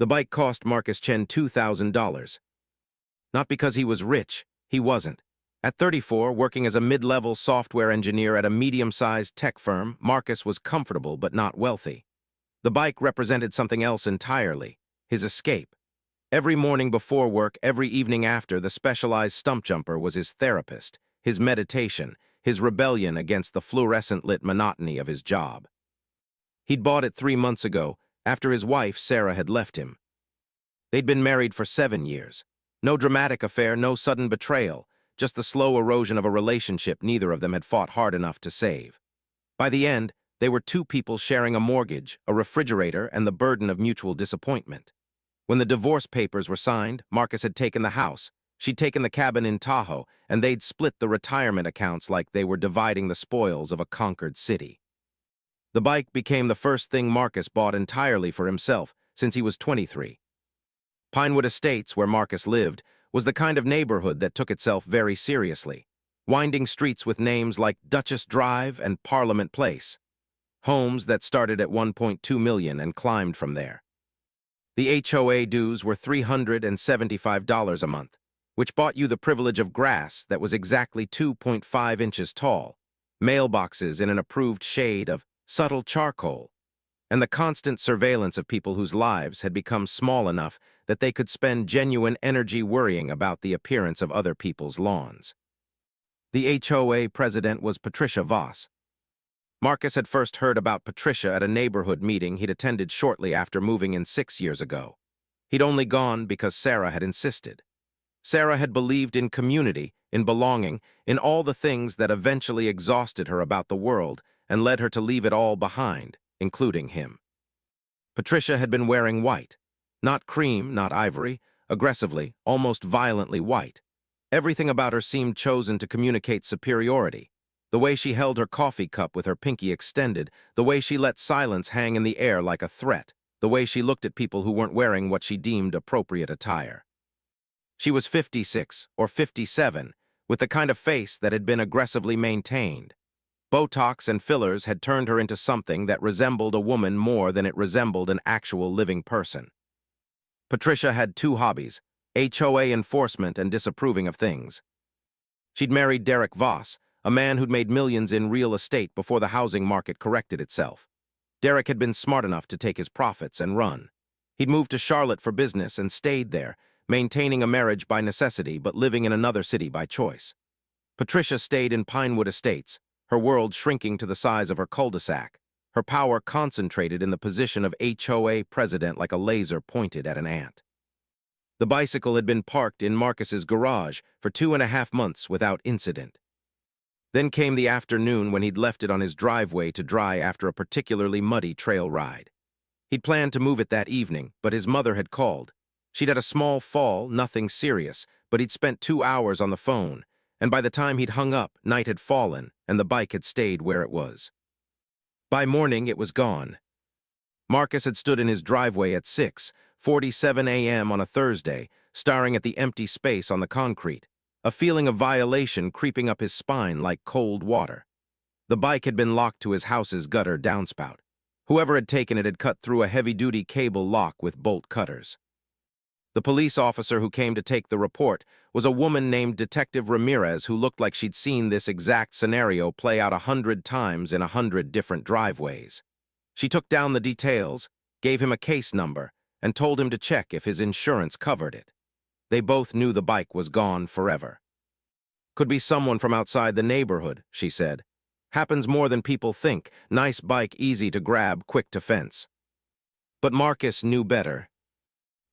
The bike cost Marcus Chen $2,000. Not because he was rich, he wasn't. At 34, working as a mid-level software engineer at a medium-sized tech firm, Marcus was comfortable but not wealthy. The bike represented something else entirely, his escape. Every morning before work, every evening after, the specialized stump jumper was his therapist, his meditation, his rebellion against the fluorescent-lit monotony of his job. He'd bought it 3 months ago, after his wife, Sarah, had left him. They'd been married for 7 years. No dramatic affair, no sudden betrayal, just the slow erosion of a relationship neither of them had fought hard enough to save. By the end, they were two people sharing a mortgage, a refrigerator, and the burden of mutual disappointment. When the divorce papers were signed, Marcus had taken the house, she'd taken the cabin in Tahoe, and they'd split the retirement accounts like they were dividing the spoils of a conquered city. The bike became the first thing Marcus bought entirely for himself since he was 23. Pinewood Estates, where Marcus lived, was the kind of neighborhood that took itself very seriously. Winding streets with names like Duchess Drive and Parliament Place. Homes that started at $1.2 million and climbed from there. The HOA dues were $375 a month, which bought you the privilege of grass that was exactly 2.5 inches tall, mailboxes in an approved shade of subtle charcoal, and the constant surveillance of people whose lives had become small enough that they could spend genuine energy worrying about the appearance of other people's lawns. The HOA president was Patricia Voss. Marcus had first heard about Patricia at a neighborhood meeting he'd attended shortly after moving in 6 years ago. He'd only gone because Sarah had insisted. Sarah had believed in community, in belonging, in all the things that eventually exhausted her about the world and led her to leave it all behind, including him. Patricia had been wearing white. Not cream, not ivory, aggressively, almost violently white. Everything about her seemed chosen to communicate superiority. The way she held her coffee cup with her pinky extended, the way she let silence hang in the air like a threat, the way she looked at people who weren't wearing what she deemed appropriate attire. She was 56 or 57, with the kind of face that had been aggressively maintained. Botox and fillers had turned her into something that resembled a woman more than it resembled an actual living person. Patricia had 2 hobbies, HOA enforcement and disapproving of things. She'd married Derek Voss, a man who'd made millions in real estate before the housing market corrected itself. Derek had been smart enough to take his profits and run. He'd moved to Charlotte for business and stayed there, maintaining a marriage by necessity but living in another city by choice. Patricia stayed in Pinewood Estates, her world shrinking to the size of her cul-de-sac, her power concentrated in the position of HOA president like a laser pointed at an ant. The bicycle had been parked in Marcus's garage for 2.5 months without incident. Then came the afternoon when he'd left it on his driveway to dry after a particularly muddy trail ride. He'd planned to move it that evening, but his mother had called. She'd had a small fall, nothing serious, but he'd spent 2 hours on the phone, and by the time he'd hung up, night had fallen, and the bike had stayed where it was. By morning, it was gone. Marcus had stood in his driveway at 6:47 a.m. on a Thursday, staring at the empty space on the concrete, a feeling of violation creeping up his spine like cold water. The bike had been locked to his house's gutter downspout. Whoever had taken it had cut through a heavy-duty cable lock with bolt cutters. The police officer who came to take the report was a woman named Detective Ramirez who looked like she'd seen this exact scenario play out 100 times in 100 different driveways. She took down the details, gave him a case number, and told him to check if his insurance covered it. They both knew the bike was gone forever. Could be someone from outside the neighborhood, she said. Happens more than people think. Nice bike, easy to grab, quick to fence. But Marcus knew better.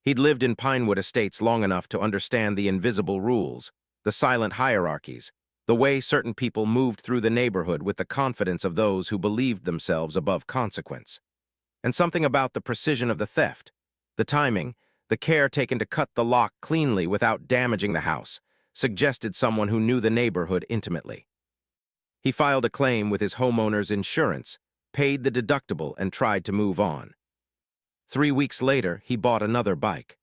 He'd lived in Pinewood Estates long enough to understand the invisible rules, the silent hierarchies, the way certain people moved through the neighborhood with the confidence of those who believed themselves above consequence. And something about the precision of the theft, the timing, the care taken to cut the lock cleanly without damaging the house, suggested someone who knew the neighborhood intimately. He filed a claim with his homeowner's insurance, paid the deductible, and tried to move on. 3 weeks later, he bought another bike.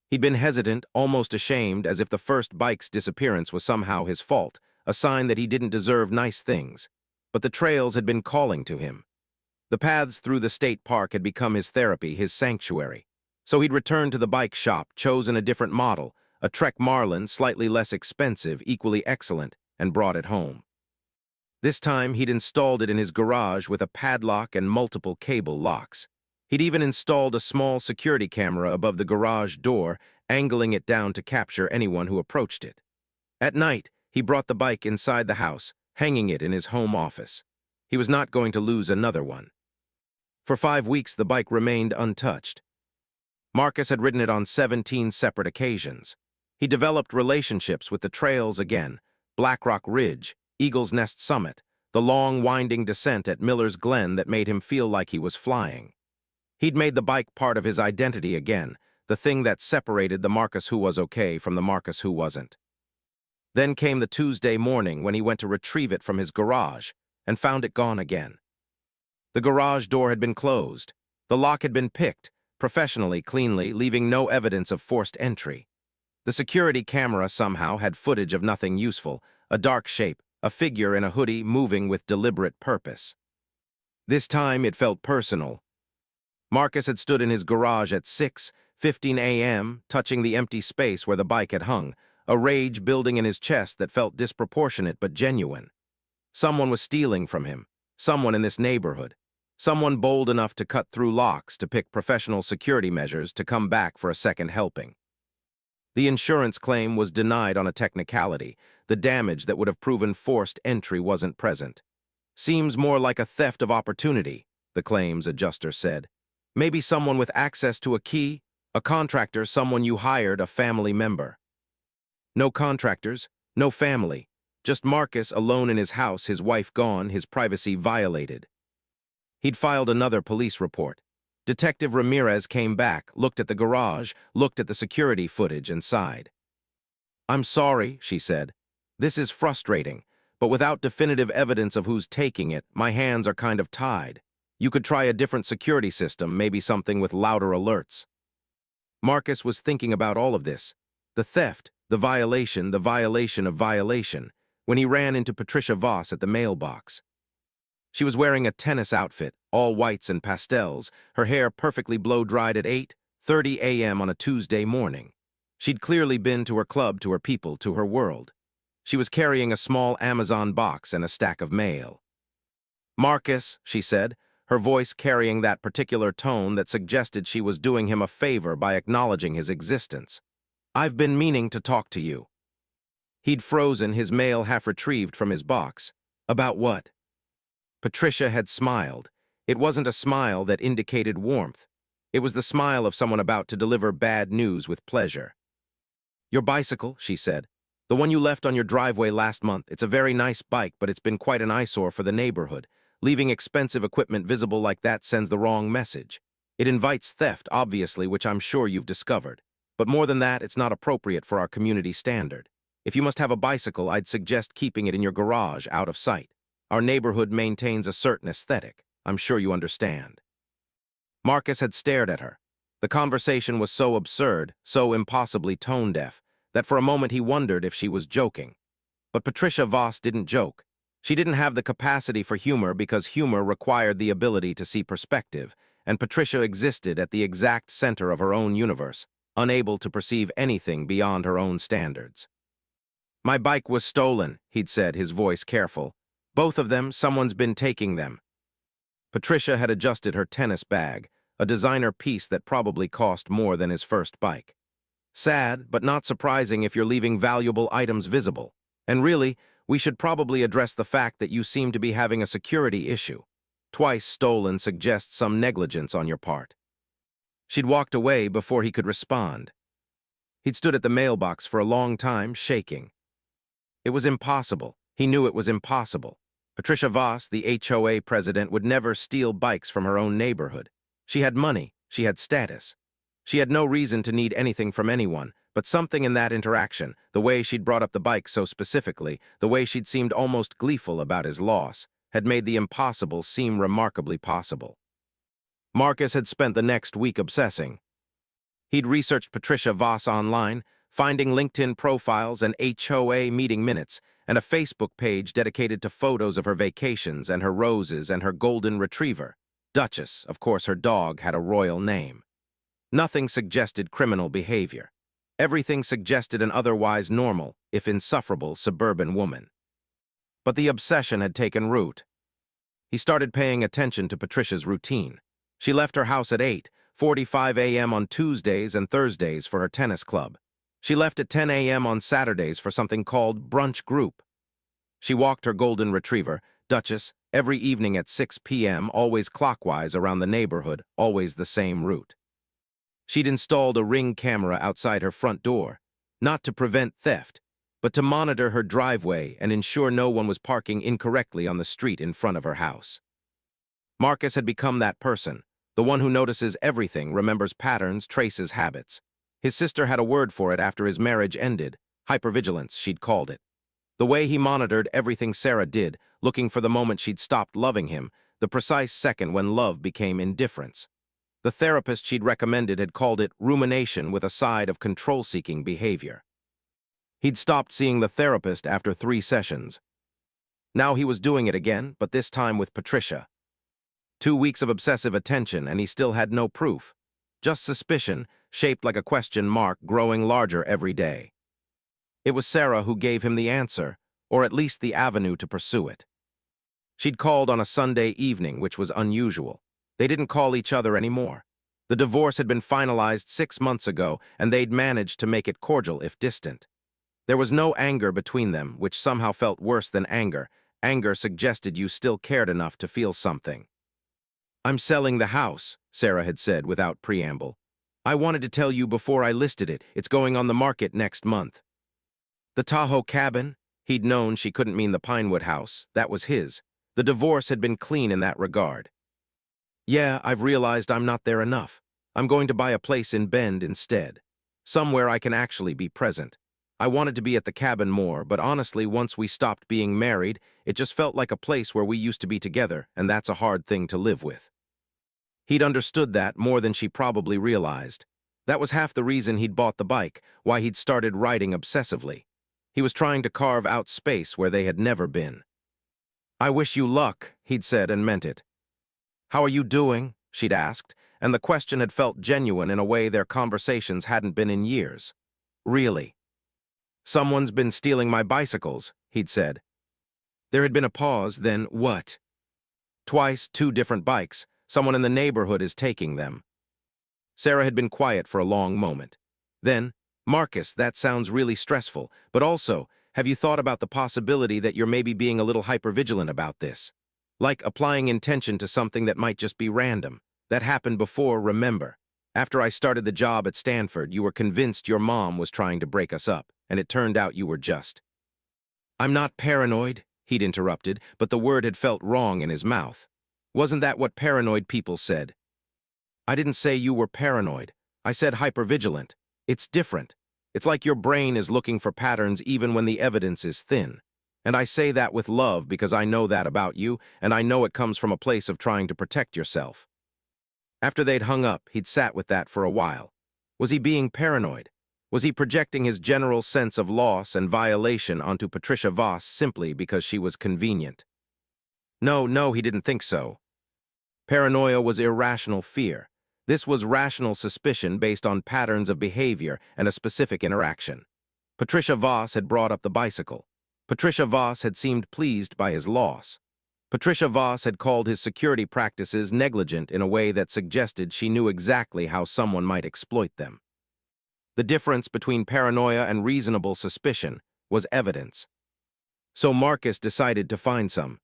He'd been hesitant, almost ashamed, as if the first bike's disappearance was somehow his fault, a sign that he didn't deserve nice things. But the trails had been calling to him. The paths through the state park had become his therapy, his sanctuary. So he'd returned to the bike shop, chosen a different model, a Trek Marlin, slightly less expensive, equally excellent, and brought it home. This time, he'd installed it in his garage with a padlock and multiple cable locks. He'd even installed a small security camera above the garage door, angling it down to capture anyone who approached it. At night, he brought the bike inside the house, hanging it in his home office. He was not going to lose another one. For 5 weeks, the bike remained untouched. Marcus had ridden it on 17 separate occasions. He developed relationships with the trails again, Black Rock Ridge, Eagle's Nest Summit, the long, winding descent at Miller's Glen that made him feel like he was flying. He'd made the bike part of his identity again, the thing that separated the Marcus who was okay from the Marcus who wasn't. Then came the Tuesday morning when he went to retrieve it from his garage and found it gone again. The garage door had been closed. The lock had been picked, professionally, cleanly, leaving no evidence of forced entry. The security camera somehow had footage of nothing useful, a dark shape, a figure in a hoodie moving with deliberate purpose. This time it felt personal. Marcus had stood in his garage at 6:15 a.m., touching the empty space where the bike had hung, a rage building in his chest that felt disproportionate but genuine. Someone was stealing from him, someone in this neighborhood, someone bold enough to cut through locks, to pick professional security measures, to come back for a second helping. The insurance claim was denied on a technicality. The damage that would have proven forced entry wasn't present. Seems more like a theft of opportunity, the claims adjuster said. Maybe someone with access to a key, a contractor, someone you hired, a family member. No contractors, no family, just Marcus alone in his house, his wife gone, his privacy violated. He'd filed another police report. Detective Ramirez came back, looked at the garage, looked at the security footage, and sighed. "I'm sorry," she said. "This is frustrating, but without definitive evidence of who's taking it, my hands are kind of tied. You could try a different security system, maybe something with louder alerts." Marcus was thinking about all of this. The theft, the violation of violation, when he ran into Patricia Voss at the mailbox. She was wearing a tennis outfit, all whites and pastels, her hair perfectly blow-dried at 8:30 a.m. on a Tuesday morning. She'd clearly been to her club, to her people, to her world. She was carrying a small Amazon box and a stack of mail. "Marcus," she said, her voice carrying that particular tone that suggested she was doing him a favor by acknowledging his existence. "I've been meaning to talk to you." He'd frozen, his mail half retrieved from his box. "About what?" Patricia had smiled. It wasn't a smile that indicated warmth. It was the smile of someone about to deliver bad news with pleasure. "Your bicycle," she said. "The one you left on your driveway last month. It's a very nice bike, but it's been quite an eyesore for the neighborhood. Leaving expensive equipment visible like that sends the wrong message. It invites theft, obviously, which I'm sure you've discovered. But more than that, it's not appropriate for our community standard. If you must have a bicycle, I'd suggest keeping it in your garage, out of sight. Our neighborhood maintains a certain aesthetic. I'm sure you understand." Marcus had stared at her. The conversation was so absurd, so impossibly tone-deaf, that for a moment he wondered if she was joking. But Patricia Voss didn't joke. She didn't have the capacity for humor because humor required the ability to see perspective, and Patricia existed at the exact center of her own universe, unable to perceive anything beyond her own standards. "My bike was stolen," he'd said, his voice careful. "Both of them, someone's been taking them." Patricia had adjusted her tennis bag, a designer piece that probably cost more than his first bike. "Sad, but not surprising if you're leaving valuable items visible. And really, we should probably address the fact that you seem to be having a security issue. Twice stolen suggests some negligence on your part." She'd walked away before he could respond. He'd stood at the mailbox for a long time, shaking. It was impossible. He knew it was impossible. Patricia Voss, the HOA president, would never steal bikes from her own neighborhood. She had money. She had status. She had no reason to need anything from anyone, but something in that interaction, the way she'd brought up the bike so specifically, the way she'd seemed almost gleeful about his loss, had made the impossible seem remarkably possible. Marcus had spent the next week obsessing. He'd researched Patricia Voss online, finding LinkedIn profiles and HOA meeting minutes, and a Facebook page dedicated to photos of her vacations and her roses and her golden retriever. Duchess, of course her dog had a royal name. Nothing suggested criminal behavior. Everything suggested an otherwise normal, if insufferable, suburban woman. But the obsession had taken root. He started paying attention to Patricia's routine. She left her house at 8:45 a.m. on Tuesdays and Thursdays for her tennis club. She left at 10 a.m. on Saturdays for something called brunch group. She walked her golden retriever, Duchess, every evening at 6 p.m., always clockwise around the neighborhood, always the same route. She'd installed a Ring camera outside her front door, not to prevent theft, but to monitor her driveway and ensure no one was parking incorrectly on the street in front of her house. Marcus had become that person, the one who notices everything, remembers patterns, traces habits. His sister had a word for it after his marriage ended, hypervigilance, she'd called it. The way he monitored everything Sarah did, looking for the moment she'd stopped loving him, the precise second when love became indifference. The therapist she'd recommended had called it rumination with a side of control-seeking behavior. He'd stopped seeing the therapist after 3 sessions. Now he was doing it again, but this time with Patricia. 2 weeks of obsessive attention, and he still had no proof. Just suspicion, shaped like a question mark, growing larger every day. It was Sarah who gave him the answer, or at least the avenue to pursue it. She'd called on a Sunday evening, which was unusual. They didn't call each other anymore. The divorce had been finalized 6 months ago, and they'd managed to make it cordial if distant. There was no anger between them, which somehow felt worse than anger. Anger suggested you still cared enough to feel something. "I'm selling the house," Sarah had said without preamble. "I wanted to tell you before I listed it. It's going on the market next month." The Tahoe cabin? He'd known she couldn't mean the Pinewood house. That was his. The divorce had been clean in that regard. "Yeah, I've realized I'm not there enough. I'm going to buy a place in Bend instead. Somewhere I can actually be present. I wanted to be at the cabin more, but honestly, once we stopped being married, it just felt like a place where we used to be together, and that's a hard thing to live with." He'd understood that more than she probably realized. That was half the reason he'd bought the bike, why he'd started riding obsessively. He was trying to carve out space where they had never been. "I wish you luck," he'd said, and meant it. "How are you doing?" she'd asked, and the question had felt genuine in a way their conversations hadn't been in years. "Really?" "Someone's been stealing my bicycles," he'd said. There had been a pause, then, "What?" "Twice, 2 different bikes. Someone in the neighborhood is taking them." Sarah had been quiet for a long moment. Then, "Marcus, that sounds really stressful, but also, have you thought about the possibility that you're maybe being a little hypervigilant about this? Like applying intention to something that might just be random. That happened before, remember. After I started the job at Stanford, you were convinced your mom was trying to break us up, and it turned out you were just." "I'm not paranoid," he'd interrupted, but the word had felt wrong in his mouth. "Wasn't that what paranoid people said?" "I didn't say you were paranoid. I said hypervigilant. It's different. It's like your brain is looking for patterns even when the evidence is thin. And I say that with love because I know that about you, and I know it comes from a place of trying to protect yourself." After they'd hung up, he'd sat with that for a while. Was he being paranoid? Was he projecting his general sense of loss and violation onto Patricia Voss simply because she was convenient? No, he didn't think so. Paranoia was irrational fear. This was rational suspicion based on patterns of behavior and a specific interaction. Patricia Voss had brought up the bicycle. Patricia Voss had seemed pleased by his loss. Patricia Voss had called his security practices negligent in a way that suggested she knew exactly how someone might exploit them. The difference between paranoia and reasonable suspicion was evidence. So Marcus decided to find some.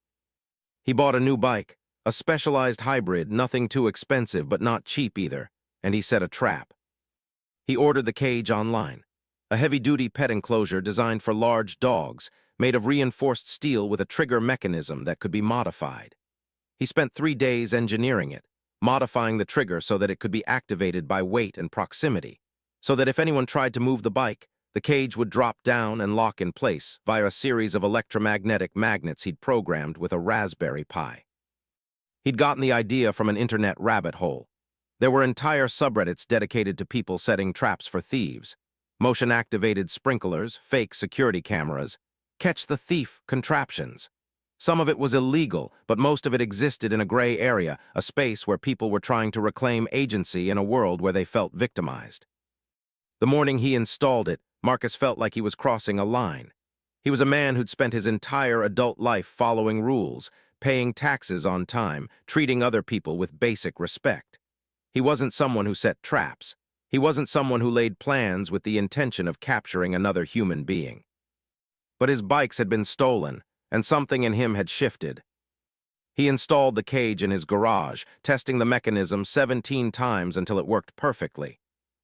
He bought a new bike, a specialized hybrid, nothing too expensive but not cheap either, and he set a trap. He ordered the cage online, a heavy-duty pet enclosure designed for large dogs, made of reinforced steel with a trigger mechanism that could be modified. He spent 3 days engineering it, modifying the trigger so that it could be activated by weight and proximity, so that if anyone tried to move the bike, the cage would drop down and lock in place via a series of electromagnetic magnets he'd programmed with a Raspberry Pi. He'd gotten the idea from an internet rabbit hole. There were entire subreddits dedicated to people setting traps for thieves, motion-activated sprinklers, fake security cameras, catch-the-thief contraptions. Some of it was illegal, but most of it existed in a gray area, a space where people were trying to reclaim agency in a world where they felt victimized. The morning he installed it, Marcus felt like he was crossing a line. He was a man who'd spent his entire adult life following rules, paying taxes on time, treating other people with basic respect. He wasn't someone who set traps. He wasn't someone who laid plans with the intention of capturing another human being. But his bikes had been stolen, and something in him had shifted. He installed the cage in his garage, testing the mechanism 17 times until it worked perfectly.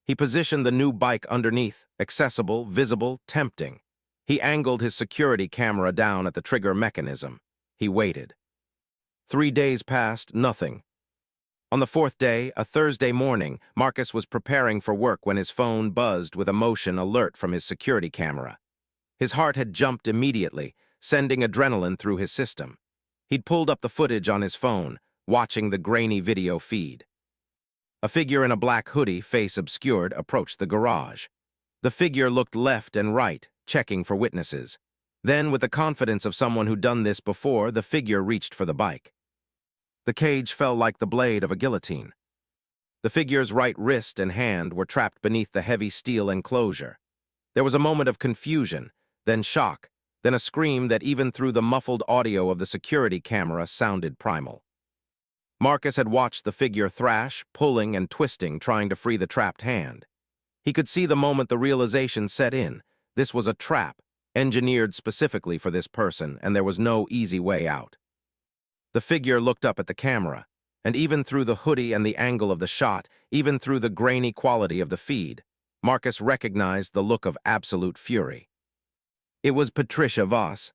He positioned the new bike underneath, accessible, visible, tempting. He angled his security camera down at the trigger mechanism. He waited. 3 days passed, nothing. On the 4th day, a Thursday morning, Marcus was preparing for work when his phone buzzed with a motion alert from his security camera. His heart had jumped immediately, sending adrenaline through his system. He'd pulled up the footage on his phone, watching the grainy video feed. A figure in a black hoodie, face obscured, approached the garage. The figure looked left and right, checking for witnesses. Then, with the confidence of someone who'd done this before, the figure reached for the bike. The cage fell like the blade of a guillotine. The figure's right wrist and hand were trapped beneath the heavy steel enclosure. There was a moment of confusion, then shock, then a scream that even through the muffled audio of the security camera sounded primal. Marcus had watched the figure thrash, pulling and twisting, trying to free the trapped hand. He could see the moment the realization set in. This was a trap, engineered specifically for this person, and there was no easy way out. The figure looked up at the camera, and even through the hoodie and the angle of the shot, even through the grainy quality of the feed, Marcus recognized the look of absolute fury. It was Patricia Voss,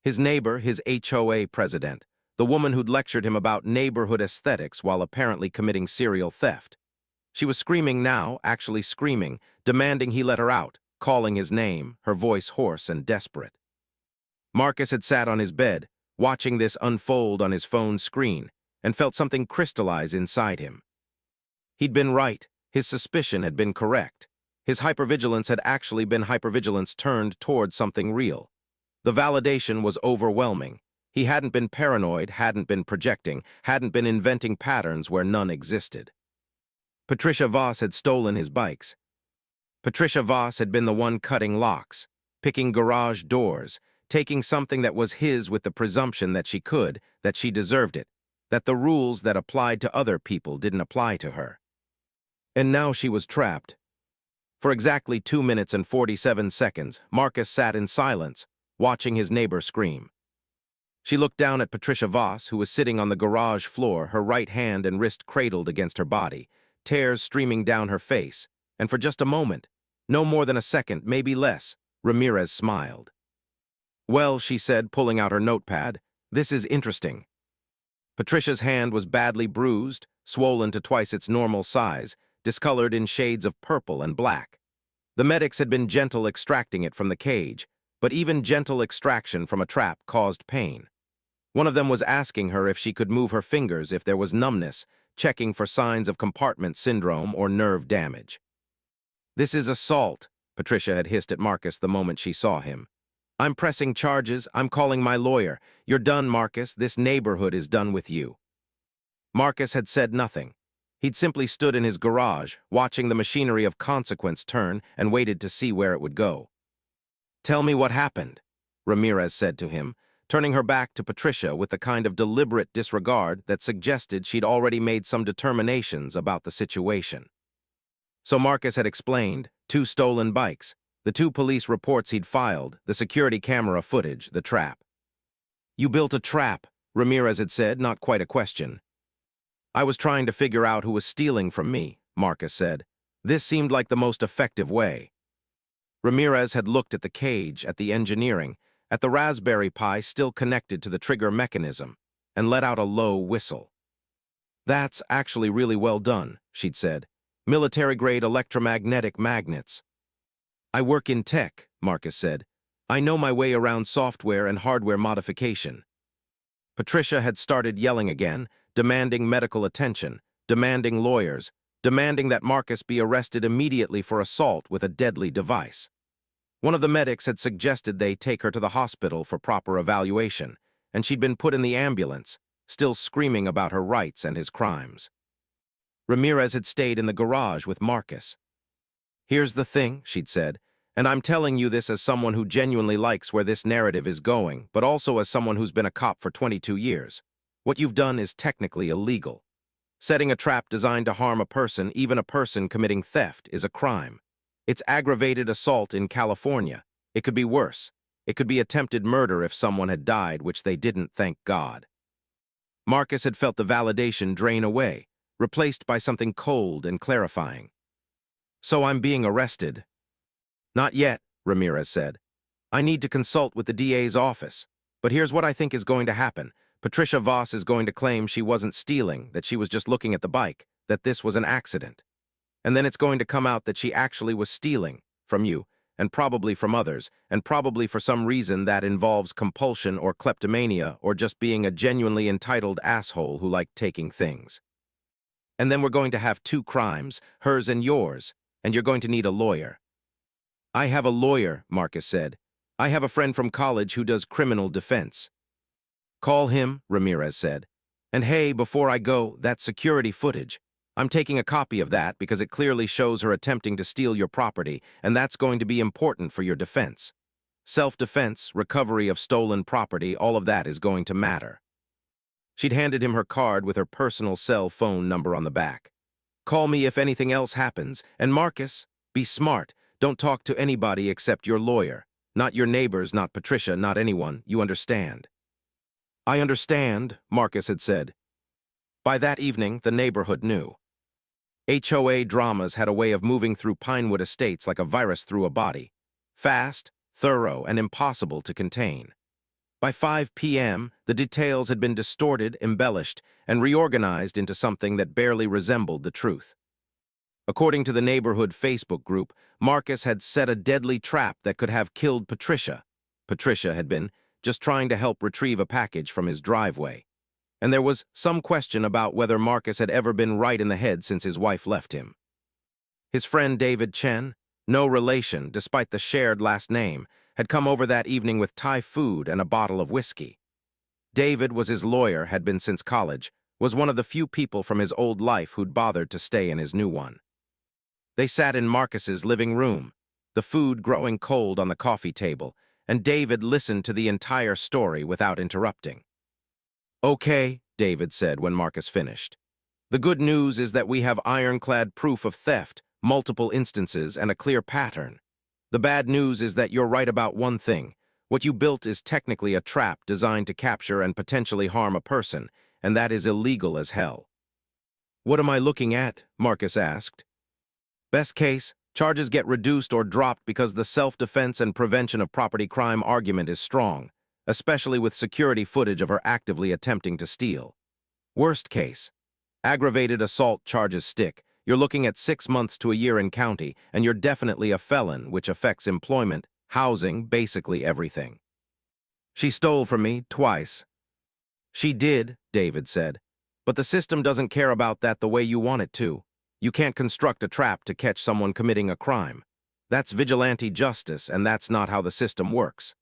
his neighbor, his HOA president, the woman who'd lectured him about neighborhood aesthetics while apparently committing serial theft. She was screaming now, actually screaming, demanding he let her out, calling his name, her voice hoarse and desperate. Marcus had sat on his bed, watching this unfold on his phone screen, and felt something crystallize inside him. He'd been right. His suspicion had been correct. His hypervigilance had actually been hypervigilance turned toward something real. The validation was overwhelming. He hadn't been paranoid, hadn't been projecting, hadn't been inventing patterns where none existed. Patricia Voss had stolen his bikes. Patricia Voss had been the one cutting locks, picking garage doors, taking something that was his with the presumption that she could, that she deserved it, that the rules that applied to other people didn't apply to her. And now she was trapped. For exactly 2 minutes and 47 seconds, Marcus sat in silence, watching his neighbor scream. She looked down at Patricia Voss, who was sitting on the garage floor, her right hand and wrist cradled against her body, tears streaming down her face, and for just a moment, no more than a second, maybe less, Ramirez smiled. "Well," she said, pulling out her notepad, "this is interesting." Patricia's hand was badly bruised, swollen to twice its normal size, discolored in shades of purple and black. The medics had been gentle extracting it from the cage, but even gentle extraction from a trap caused pain. One of them was asking her if she could move her fingers if there was numbness, checking for signs of compartment syndrome or nerve damage. "This is assault," Patricia had hissed at Marcus the moment she saw him. "I'm pressing charges. I'm calling my lawyer. You're done, Marcus. This neighborhood is done with you." Marcus had said nothing. He'd simply stood in his garage, watching the machinery of consequence turn and waited to see where it would go. "Tell me what happened," Ramirez said to him, turning her back to Patricia with the kind of deliberate disregard that suggested she'd already made some determinations about the situation. So Marcus had explained: 2 stolen bikes, the 2 police reports he'd filed, the security camera footage, the trap. "You built a trap," Ramirez had said, not quite a question. "I was trying to figure out who was stealing from me," Marcus said. "This seemed like the most effective way." Ramirez had looked at the cage, at the engineering, at the Raspberry Pi still connected to the trigger mechanism, and let out a low whistle. "That's actually really well done," she'd said. "Military-grade electromagnetic magnets." "I work in tech," Marcus said. "I know my way around software and hardware modification." Patricia had started yelling again, demanding medical attention, demanding lawyers, demanding that Marcus be arrested immediately for assault with a deadly device. One of the medics had suggested they take her to the hospital for proper evaluation, and she'd been put in the ambulance, still screaming about her rights and his crimes. Ramirez had stayed in the garage with Marcus. "Here's the thing," she'd said, "and I'm telling you this as someone who genuinely likes where this narrative is going, but also as someone who's been a cop for 22 years. What you've done is technically illegal. Setting a trap designed to harm a person, even a person committing theft, is a crime. It's aggravated assault in California. It could be worse. It could be attempted murder if someone had died, which they didn't, thank God." Marcus had felt the validation drain away, replaced by something cold and clarifying. "So I'm being arrested?" "Not yet," Ramirez said. "I need to consult with the DA's office. But here's what I think is going to happen. Patricia Voss is going to claim she wasn't stealing, that she was just looking at the bike, that this was an accident. And then it's going to come out that she actually was stealing from you, and probably from others, and probably for some reason that involves compulsion or kleptomania or just being a genuinely entitled asshole who liked taking things. And then we're going to have two crimes, hers and yours, and you're going to need a lawyer." "I have a lawyer," Marcus said. "I have a friend from college who does criminal defense." "Call him," Ramirez said. "And hey, before I go, that security footage. I'm taking a copy of that because it clearly shows her attempting to steal your property, and that's going to be important for your defense. Self-defense, recovery of stolen property, all of that is going to matter." She'd handed him her card with her personal cell phone number on the back. "Call me if anything else happens, and Marcus, be smart. Don't talk to anybody except your lawyer. Not your neighbors, not Patricia, not anyone. You understand?" "I understand," Marcus had said. By that evening, the neighborhood knew. HOA dramas had a way of moving through Pinewood Estates like a virus through a body. Fast, thorough, and impossible to contain. By 5 p.m., the details had been distorted, embellished, and reorganized into something that barely resembled the truth. According to the neighborhood Facebook group, Marcus had set a deadly trap that could have killed Patricia. Patricia had been just trying to help retrieve a package from his driveway. And there was some question about whether Marcus had ever been right in the head since his wife left him. His friend David Chen, no relation despite the shared last name, had come over that evening with Thai food and a bottle of whiskey. David was his lawyer, had been since college, was one of the few people from his old life who'd bothered to stay in his new one. They sat in Marcus's living room, the food growing cold on the coffee table, and David listened to the entire story without interrupting. "Okay," David said when Marcus finished. "The good news is that we have ironclad proof of theft, multiple instances, and a clear pattern. The bad news is that you're right about one thing. What you built is technically a trap designed to capture and potentially harm a person, and that is illegal as hell." "What am I looking at?" Marcus asked. "Best case, charges get reduced or dropped because the self-defense and prevention of property crime argument is strong, especially with security footage of her actively attempting to steal. Worst case, aggravated assault charges stick. You're looking at 6 months to a year in county, and you're definitely a felon, which affects employment, housing, basically everything." "She stole from me twice." "She did," David said, "but the system doesn't care about that the way you want it to. You can't construct a trap to catch someone committing a crime. That's vigilante justice, and that's not how the system works.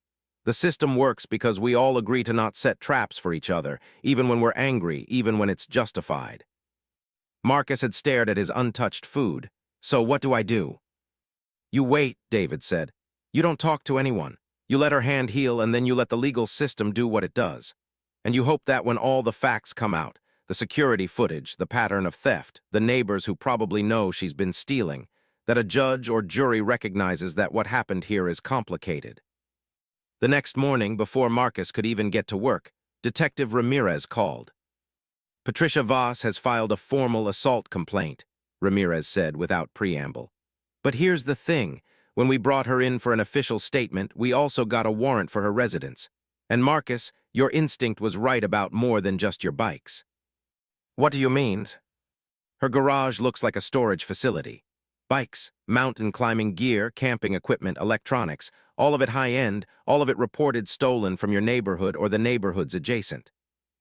The system works because we all agree to not set traps for each other, even when we're angry, even when it's justified." Marcus had stared at his untouched food. "So what do I do?" "You wait," David said. "You don't talk to anyone. You let her hand heal, and then you let the legal system do what it does. And you hope that when all the facts come out, the security footage, the pattern of theft, the neighbors who probably know she's been stealing, that a judge or jury recognizes that what happened here is complicated." The next morning, before Marcus could even get to work, Detective Ramirez called. "Patricia Voss has filed a formal assault complaint," Ramirez said without preamble. "But here's the thing. When we brought her in for an official statement, we also got a warrant for her residence. And Marcus, your instinct was right about more than just your bikes." "What do you mean?" "Her garage looks like a storage facility. Bikes, mountain climbing gear, camping equipment, electronics, all of it high-end, all of it reported stolen from your neighborhood or the neighborhoods adjacent.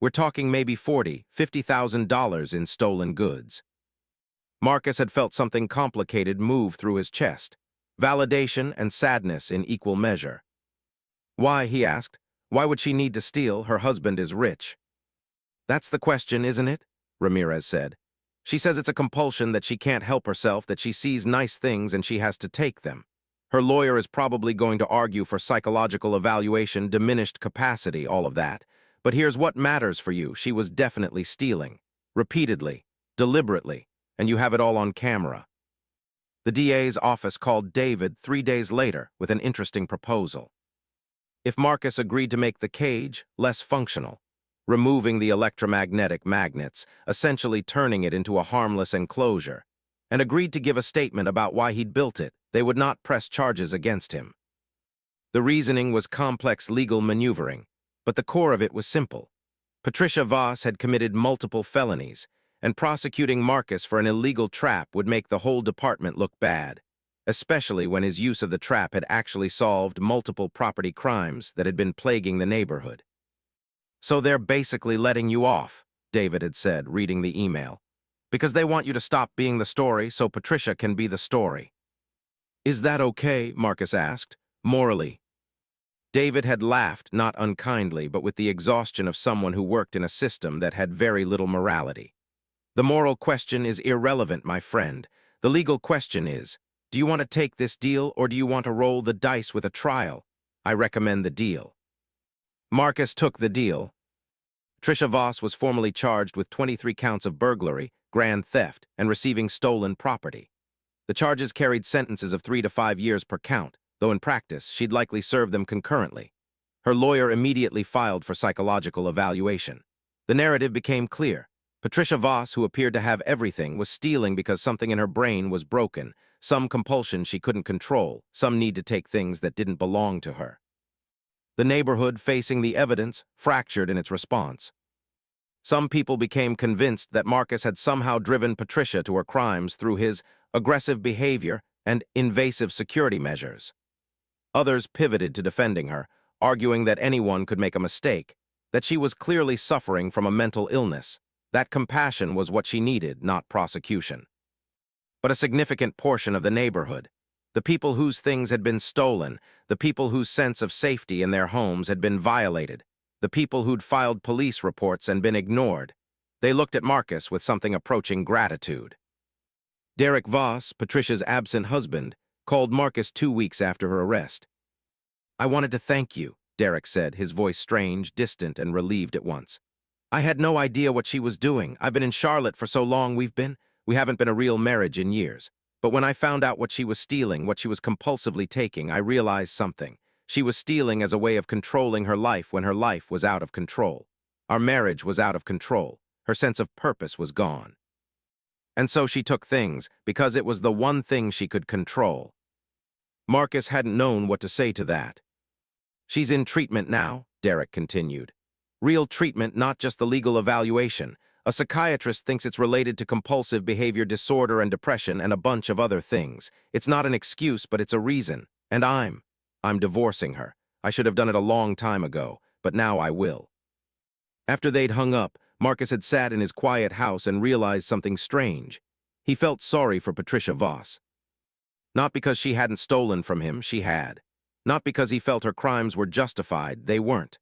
We're talking maybe $40,000–$50,000 in stolen goods." Marcus had felt something complicated move through his chest, validation and sadness in equal measure. "Why?" he asked. Why would she need to steal? Her husband is rich. That's the question, isn't it? Ramirez said. She says it's a compulsion, that she can't help herself, that she sees nice things and she has to take them. Her lawyer is probably going to argue for psychological evaluation, diminished capacity, all of that. But here's what matters for you. She was definitely stealing. Repeatedly. Deliberately. And you have it all on camera. The DA's office called David 3 days later with an interesting proposal. If Marcus agreed to make the cage less functional, removing the electromagnetic magnets, essentially turning it into a harmless enclosure, and agreed to give a statement about why he'd built it, they would not press charges against him. The reasoning was complex legal maneuvering, but the core of it was simple. Patricia Voss had committed multiple felonies, and prosecuting Marcus for an illegal trap would make the whole department look bad, especially when his use of the trap had actually solved multiple property crimes that had been plaguing the neighborhood. "So they're basically letting you off," David had said, reading the email, "because they want you to stop being the story so Patricia can be the story." "Is that okay?" Marcus asked, morally. David had laughed, not unkindly, but with the exhaustion of someone who worked in a system that had very little morality. "The moral question is irrelevant, my friend. The legal question is, do you want to take this deal or do you want to roll the dice with a trial? I recommend the deal." Marcus took the deal. Patricia Voss was formally charged with 23 counts of burglary, grand theft, and receiving stolen property. The charges carried sentences of 3 to 5 years per count, though in practice she'd likely serve them concurrently. Her lawyer immediately filed for psychological evaluation. The narrative became clear. Patricia Voss, who appeared to have everything, was stealing because something in her brain was broken, some compulsion she couldn't control, some need to take things that didn't belong to her. The neighborhood, facing the evidence, fractured in its response. Some people became convinced that Marcus had somehow driven Patricia to her crimes through his aggressive behavior and invasive security measures. Others pivoted to defending her, arguing that anyone could make a mistake, that she was clearly suffering from a mental illness, that compassion was what she needed, not prosecution. But a significant portion of the neighborhood, the people whose things had been stolen, the people whose sense of safety in their homes had been violated, the people who'd filed police reports and been ignored, they looked at Marcus with something approaching gratitude. Derek Voss, Patricia's absent husband, called Marcus 2 weeks after her arrest. "I wanted to thank you," Derek said, his voice strange, distant, and relieved at once. "I had no idea what she was doing. I've been in Charlotte for so long. We haven't been a real marriage in years. But when I found out what she was stealing, what she was compulsively taking, I realized something. She was stealing as a way of controlling her life when her life was out of control. Our marriage was out of control. Her sense of purpose was gone. And so she took things, because it was the one thing she could control." Marcus hadn't known what to say to that. "She's in treatment now," Derek continued. "Real treatment, not just the legal evaluation. A psychiatrist thinks it's related to compulsive behavior disorder and depression and a bunch of other things. It's not an excuse, but it's a reason. And I'm divorcing her. I should have done it a long time ago, but now I will." After they'd hung up, Marcus had sat in his quiet house and realized something strange. He felt sorry for Patricia Voss. Not because she hadn't stolen from him, she had. Not because he felt her crimes were justified, they weren't.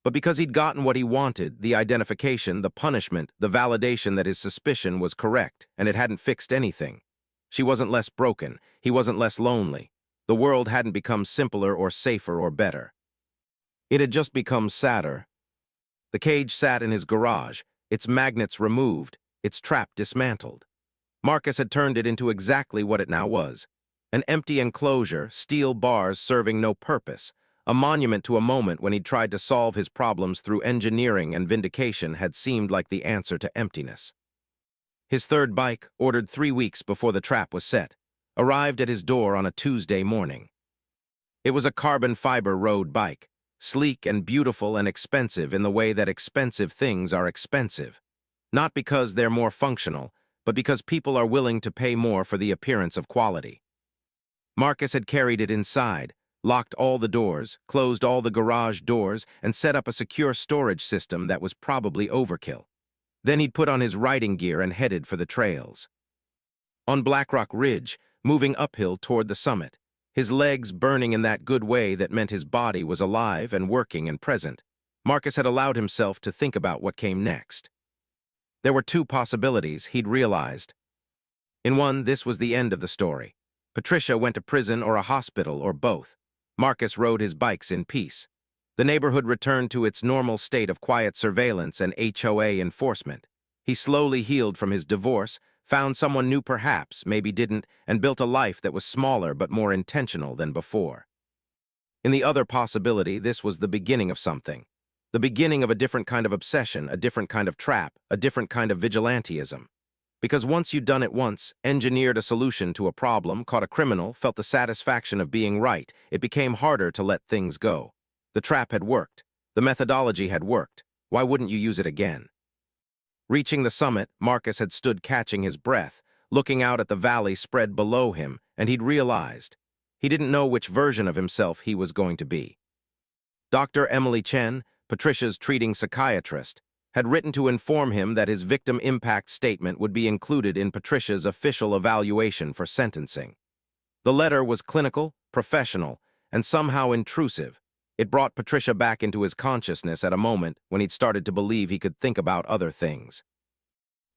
But because he'd gotten what he wanted, the identification, the punishment, the validation that his suspicion was correct, and it hadn't fixed anything. She wasn't less broken, he wasn't less lonely. The world hadn't become simpler or safer or better. It had just become sadder. The cage sat in his garage, its magnets removed, its trap dismantled. Marcus had turned it into exactly what it now was. An empty enclosure, steel bars serving no purpose. A monument to a moment when he'd tried to solve his problems through engineering and vindication had seemed like the answer to emptiness. His third bike, ordered 3 weeks before the trap was set, arrived at his door on a Tuesday morning. It was a carbon fiber road bike, sleek and beautiful and expensive in the way that expensive things are expensive. Not because they're more functional, but because people are willing to pay more for the appearance of quality. Marcus had carried it inside, locked all the doors, closed all the garage doors, and set up a secure storage system that was probably overkill. Then he'd put on his riding gear and headed for the trails. On Black Rock Ridge, moving uphill toward the summit, his legs burning in that good way that meant his body was alive and working and present. Marcus had allowed himself to think about what came next. There were two possibilities, he'd realized. In one, this was the end of the story. Patricia went to prison or a hospital or both. Marcus rode his bikes in peace. The neighborhood returned to its normal state of quiet surveillance and HOA enforcement. He slowly healed from his divorce, found someone new perhaps, maybe didn't, and built a life that was smaller but more intentional than before. In the other possibility, this was the beginning of something. The beginning of a different kind of obsession, a different kind of trap, a different kind of vigilantism. Because once you'd done it once, engineered a solution to a problem, caught a criminal, felt the satisfaction of being right, it became harder to let things go. The trap had worked. The methodology had worked. Why wouldn't you use it again? Reaching the summit, Marcus had stood catching his breath, looking out at the valley spread below him, and he'd realized. He didn't know which version of himself he was going to be. Dr. Emily Chen, Patricia's treating psychiatrist, had written to inform him that his victim impact statement would be included in Patricia's official evaluation for sentencing. The letter was clinical, professional, and somehow intrusive. It brought Patricia back into his consciousness at a moment when he'd started to believe he could think about other things.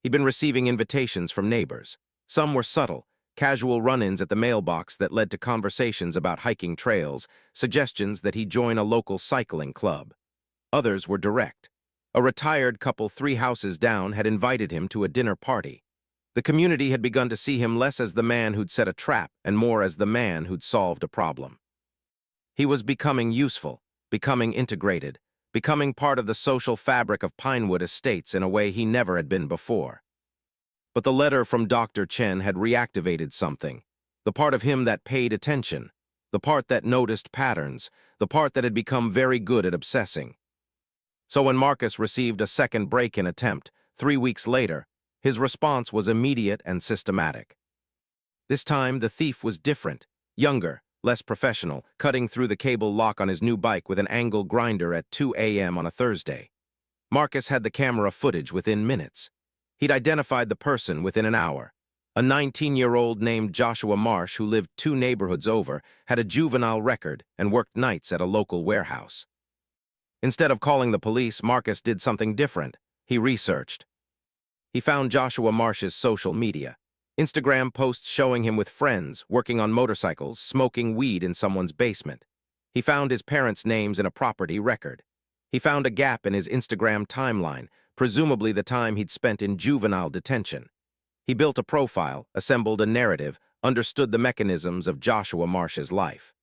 He'd been receiving invitations from neighbors. Some were subtle, casual run-ins at the mailbox that led to conversations about hiking trails, suggestions that he join a local cycling club. Others were direct. A retired couple 3 houses down had invited him to a dinner party. The community had begun to see him less as the man who'd set a trap and more as the man who'd solved a problem. He was becoming useful, becoming integrated, becoming part of the social fabric of Pinewood Estates in a way he never had been before. But the letter from Dr. Chen had reactivated something, the part of him that paid attention, the part that noticed patterns, the part that had become very good at obsessing. So when Marcus received a second break-in attempt, 3 weeks later, his response was immediate and systematic. This time, the thief was different, younger, less professional, cutting through the cable lock on his new bike with an angle grinder at 2 a.m. on a Thursday. Marcus had the camera footage within minutes. He'd identified the person within an hour. A 19-year-old named Joshua Marsh who lived 2 neighborhoods over, had a juvenile record, and worked nights at a local warehouse. Instead of calling the police, Marcus did something different. He researched. He found Joshua Marsh's social media. Instagram posts showing him with friends, working on motorcycles, smoking weed in someone's basement. He found his parents' names in a property record. He found a gap in his Instagram timeline, presumably the time he'd spent in juvenile detention. He built a profile, assembled a narrative, understood the mechanisms of Joshua Marsh's life.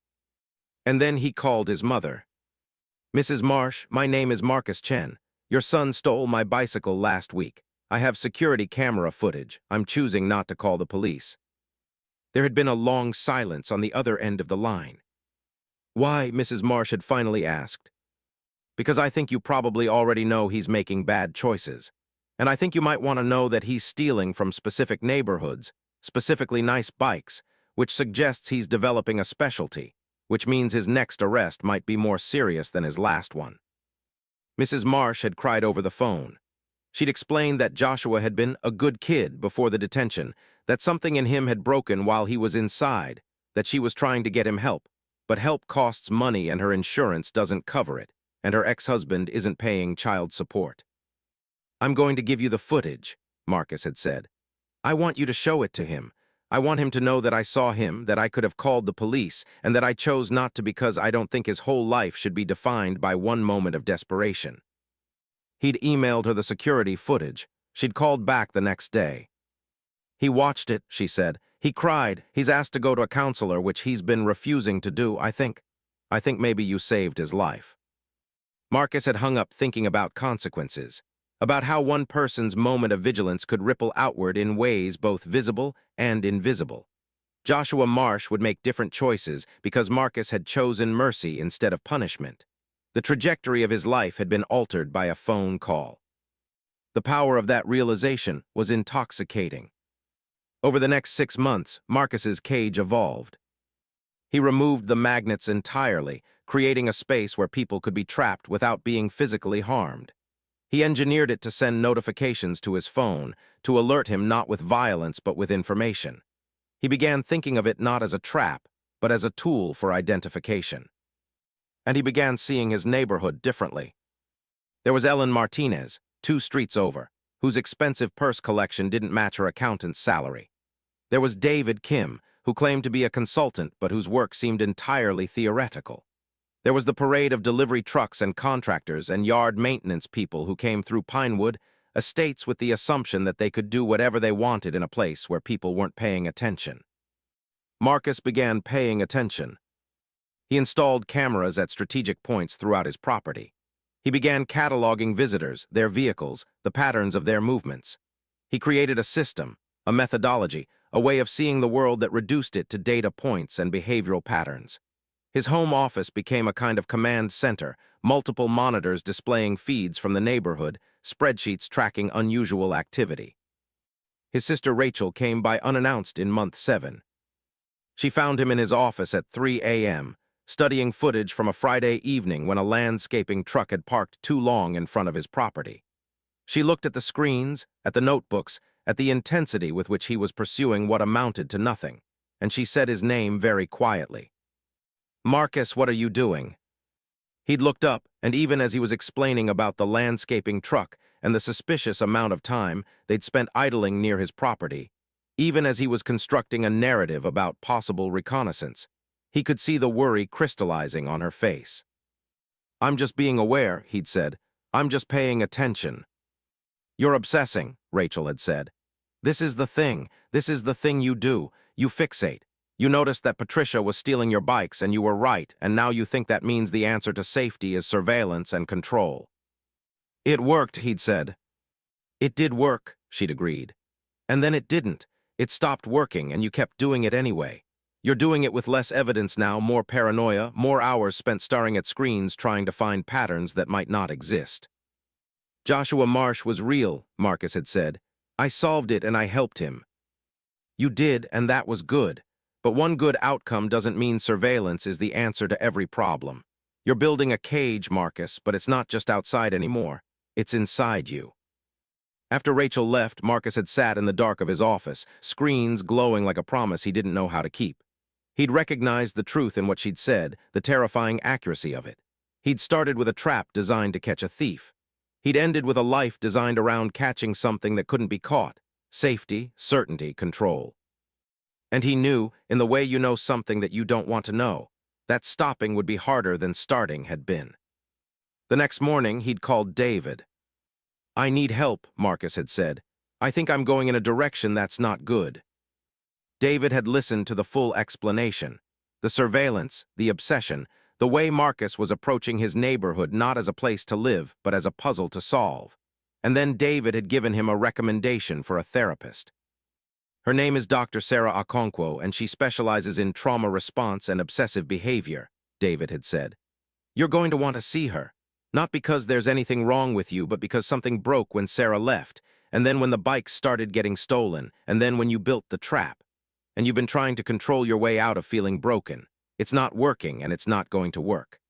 And then he called his mother. "Mrs. Marsh, my name is Marcus Chen. Your son stole my bicycle last week. I have security camera footage. I'm choosing not to call the police." There had been a long silence on the other end of the line. "Why?" Mrs. Marsh had finally asked. "Because I think you probably already know he's making bad choices. And I think you might want to know that he's stealing from specific neighborhoods, specifically nice bikes, which suggests he's developing a specialty, which means his next arrest might be more serious than his last one." Mrs. Marsh had cried over the phone. She'd explained that Joshua had been a good kid before the detention, that something in him had broken while he was inside, that she was trying to get him help, but help costs money and her insurance doesn't cover it, and her ex-husband isn't paying child support. "I'm going to give you the footage," Marcus had said. "I want you to show it to him. I want him to know that I saw him, that I could have called the police, and that I chose not to because I don't think his whole life should be defined by one moment of desperation." He'd emailed her the security footage. She'd called back the next day. "He watched it," she said. "He cried. He's asked to go to a counselor, which he's been refusing to do, I think. I think maybe you saved his life." Marcus had hung up thinking about consequences, about how one person's moment of vigilance could ripple outward in ways both visible and invisible. Joshua Marsh would make different choices because Marcus had chosen mercy instead of punishment. The trajectory of his life had been altered by a phone call. The power of that realization was intoxicating. Over the next 6 months, Marcus's cage evolved. He removed the magnets entirely, creating a space where people could be trapped without being physically harmed. He engineered it to send notifications to his phone, to alert him not with violence but with information. He began thinking of it not as a trap, but as a tool for identification. And he began seeing his neighborhood differently. There was Ellen Martinez, 2 streets over, whose expensive purse collection didn't match her accountant's salary. There was David Kim, who claimed to be a consultant but whose work seemed entirely theoretical. There was the parade of delivery trucks and contractors and yard maintenance people who came through Pinewood, estates with the assumption that they could do whatever they wanted in a place where people weren't paying attention. Marcus began paying attention. He installed cameras at strategic points throughout his property. He began cataloging visitors, their vehicles, the patterns of their movements. He created a system, a methodology, a way of seeing the world that reduced it to data points and behavioral patterns. His home office became a kind of command center, multiple monitors displaying feeds from the neighborhood, spreadsheets tracking unusual activity. His sister Rachel came by unannounced in month 7. She found him in his office at 3 a.m., studying footage from a Friday evening when a landscaping truck had parked too long in front of his property. She looked at the screens, at the notebooks, at the intensity with which he was pursuing what amounted to nothing, and she said his name very quietly. "Marcus, what are you doing?" He'd looked up, and even as he was explaining about the landscaping truck and the suspicious amount of time they'd spent idling near his property, even as he was constructing a narrative about possible reconnaissance, he could see the worry crystallizing on her face. "I'm just being aware," he'd said. "I'm just paying attention." "You're obsessing," Rachel had said. This is the thing you do. You fixate. You noticed that Patricia was stealing your bikes and you were right, and now you think that means the answer to safety is surveillance and control." "It worked," he'd said. "It did work," she'd agreed. "And then it didn't. It stopped working, and you kept doing it anyway. You're doing it with less evidence now, more paranoia, more hours spent staring at screens trying to find patterns that might not exist." "Joshua Marsh was real," Marcus had said. "I solved it and I helped him." "You did, and that was good. But one good outcome doesn't mean surveillance is the answer to every problem. You're building a cage, Marcus, but it's not just outside anymore. It's inside you." After Rachel left, Marcus had sat in the dark of his office, screens glowing like a promise he didn't know how to keep. He'd recognized the truth in what she'd said, the terrifying accuracy of it. He'd started with a trap designed to catch a thief. He'd ended with a life designed around catching something that couldn't be caught. Safety, certainty, control. And he knew, in the way you know something that you don't want to know, that stopping would be harder than starting had been. The next morning, he'd called David. "I need help," Marcus had said. "I think I'm going in a direction that's not good." David had listened to the full explanation. The surveillance, the obsession, the way Marcus was approaching his neighborhood not as a place to live, but as a puzzle to solve. And then David had given him a recommendation for a therapist. "Her name is Dr. Sarah Okonkwo, and she specializes in trauma response and obsessive behavior," David had said. "You're going to want to see her, not because there's anything wrong with you, but because something broke when Sarah left, and then when the bikes started getting stolen, and then when you built the trap. And you've been trying to control your way out of feeling broken. It's not working, and it's not going to work."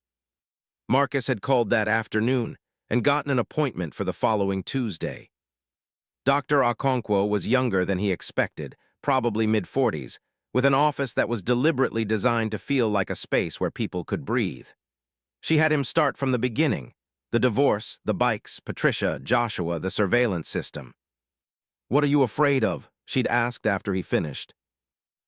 Marcus had called that afternoon and gotten an appointment for the following Tuesday. Dr. Okonkwo was younger than he expected, probably mid-40s, with an office that was deliberately designed to feel like a space where people could breathe. She had him start from the beginning: the divorce, the bikes, Patricia, Joshua, the surveillance system. "What are you afraid of?" she'd asked after he finished.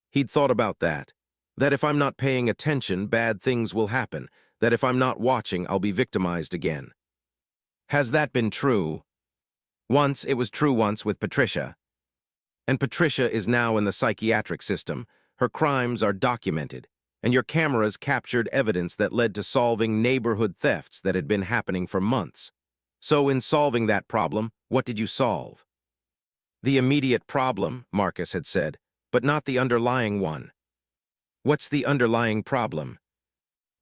He'd thought about that if I'm not paying attention, bad things will happen, that if I'm not watching, I'll be victimized again. Has that been true? Once, it was true once with Patricia. And Patricia is now in the psychiatric system. Her crimes are documented, and your cameras captured evidence that led to solving neighborhood thefts that had been happening for months. So in solving that problem, what did you solve? "The immediate problem," Marcus had said, "but not the underlying one." "What's the underlying problem?"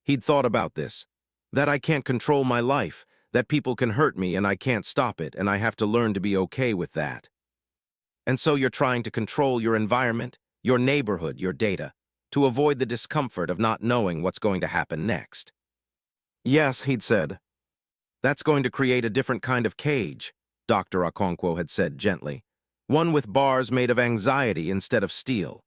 He'd thought about this. That I can't control my life, that people can hurt me and I can't stop it, and I have to learn to be okay with that. "And so you're trying to control your environment, your neighborhood, your data, to avoid the discomfort of not knowing what's going to happen next." "Yes," he'd said. "That's going to create a different kind of cage," Dr. Okonkwo had said gently. "One with bars made of anxiety instead of steel."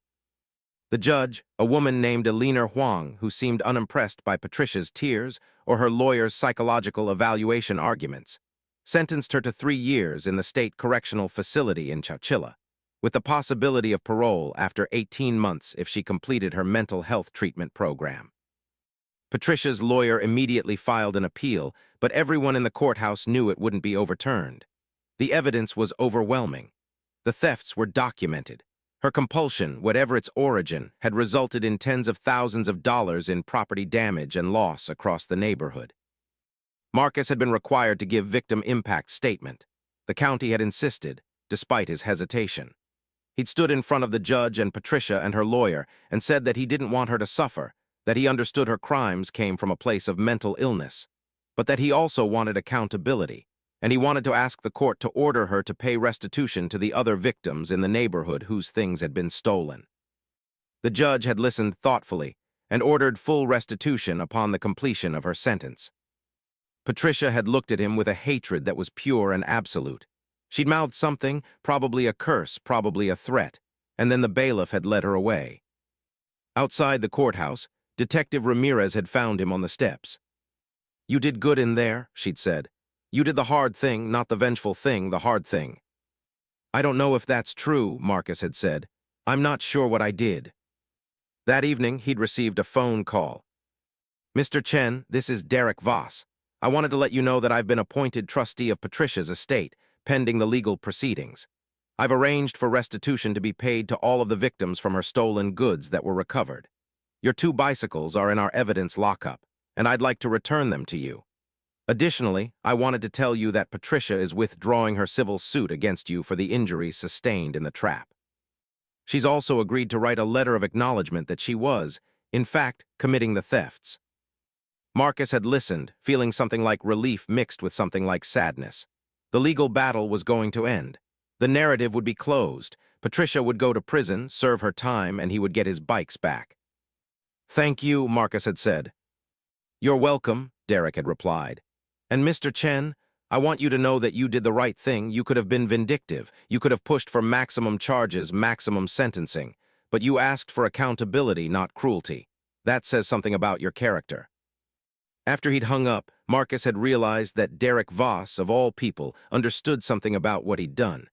The judge, a woman named Elena Huang, who seemed unimpressed by Patricia's tears or her lawyer's psychological evaluation arguments, sentenced her to 3 years in the state correctional facility in Chowchilla, with the possibility of parole after 18 months if she completed her mental health treatment program. Patricia's lawyer immediately filed an appeal, but everyone in the courthouse knew it wouldn't be overturned. The evidence was overwhelming. The thefts were documented. Her compulsion, whatever its origin, had resulted in tens of thousands of dollars in property damage and loss across the neighborhood. Marcus had been required to give victim impact statement. The county had insisted, despite his hesitation. He'd stood in front of the judge and Patricia and her lawyer and said that he didn't want her to suffer, that he understood her crimes came from a place of mental illness, but that he also wanted accountability, and he wanted to ask the court to order her to pay restitution to the other victims in the neighborhood whose things had been stolen. The judge had listened thoughtfully and ordered full restitution upon the completion of her sentence. Patricia had looked at him with a hatred that was pure and absolute. She'd mouthed something, probably a curse, probably a threat, and then the bailiff had led her away. Outside the courthouse, Detective Ramirez had found him on the steps. "You did good in there," she'd said. "You did the hard thing, not the vengeful thing, the hard thing." "I don't know if that's true," Marcus had said. "I'm not sure what I did." That evening, he'd received a phone call. "Mr. Chen, this is Derek Voss. I wanted to let you know that I've been appointed trustee of Patricia's estate, pending the legal proceedings. I've arranged for restitution to be paid to all of the victims from her stolen goods that were recovered. Your 2 bicycles are in our evidence lockup, and I'd like to return them to you. Additionally, I wanted to tell you that Patricia is withdrawing her civil suit against you for the injuries sustained in the trap. She's also agreed to write a letter of acknowledgement that she was, in fact, committing the thefts." Marcus had listened, feeling something like relief mixed with something like sadness. The legal battle was going to end. The narrative would be closed. Patricia would go to prison, serve her time, and he would get his bikes back. "Thank you," Marcus had said. "You're welcome," Derek had replied. "And Mr. Chen, I want you to know that you did the right thing. You could have been vindictive. You could have pushed for maximum charges, maximum sentencing. But you asked for accountability, not cruelty. That says something about your character." After he'd hung up, Marcus had realized that Derek Voss, of all people, understood something about what he'd done.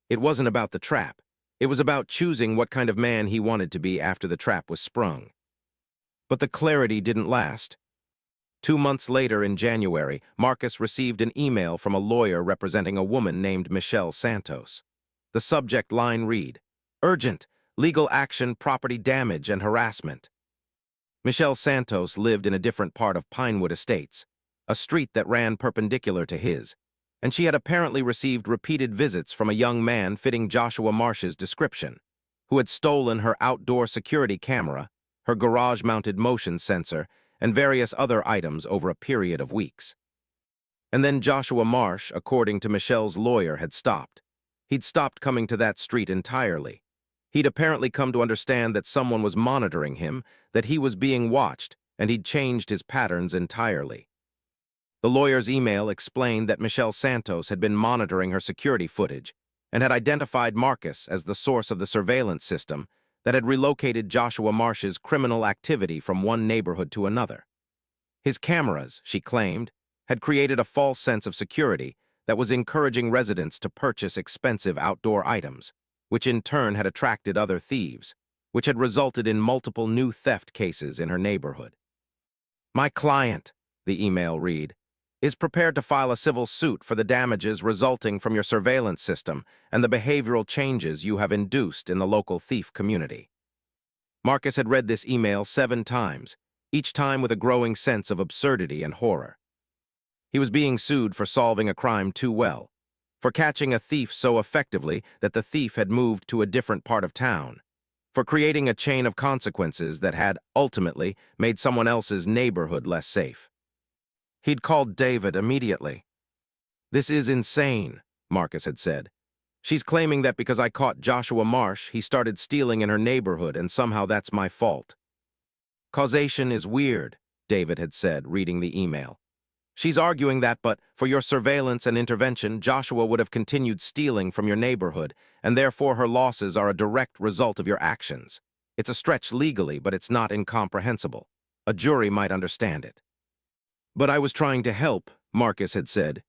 It wasn't about the trap. It was about choosing what kind of man he wanted to be after the trap was sprung. But the clarity didn't last. 2 months later, in January, Marcus received an email from a lawyer representing a woman named Michelle Santos. The subject line read, "Urgent, legal action, property damage, and harassment." Michelle Santos lived in a different part of Pinewood Estates, a street that ran perpendicular to his, and she had apparently received repeated visits from a young man fitting Joshua Marsh's description, who had stolen her outdoor security camera, her garage-mounted motion sensor, and various other items over a period of weeks. And then Joshua Marsh, according to Michelle's lawyer, had stopped. He'd stopped coming to that street entirely. He'd apparently come to understand that someone was monitoring him, that he was being watched, and he'd changed his patterns entirely. The lawyer's email explained that Michelle Santos had been monitoring her security footage and had identified Marcus as the source of the surveillance system that had relocated Joshua Marsh's criminal activity from one neighborhood to another. His cameras, she claimed, had created a false sense of security that was encouraging residents to purchase expensive outdoor items, which in turn had attracted other thieves, which had resulted in multiple new theft cases in her neighborhood. "My client," the email read, "is prepared to file a civil suit for the damages resulting from your surveillance system and the behavioral changes you have induced in the local thief community." Marcus had read this email 7 times, each time with a growing sense of absurdity and horror. He was being sued for solving a crime too well, for catching a thief so effectively that the thief had moved to a different part of town, for creating a chain of consequences that had, ultimately, made someone else's neighborhood less safe. He'd called David immediately. "This is insane," Marcus had said. "She's claiming that because I caught Joshua Marsh, he started stealing in her neighborhood, and somehow that's my fault." "Causation is weird," David had said, reading the email. "She's arguing that, but for your surveillance and intervention, Joshua would have continued stealing from your neighborhood, and therefore her losses are a direct result of your actions. It's a stretch legally, but it's not incomprehensible. A jury might understand it. But I was trying to help, Marcus had said.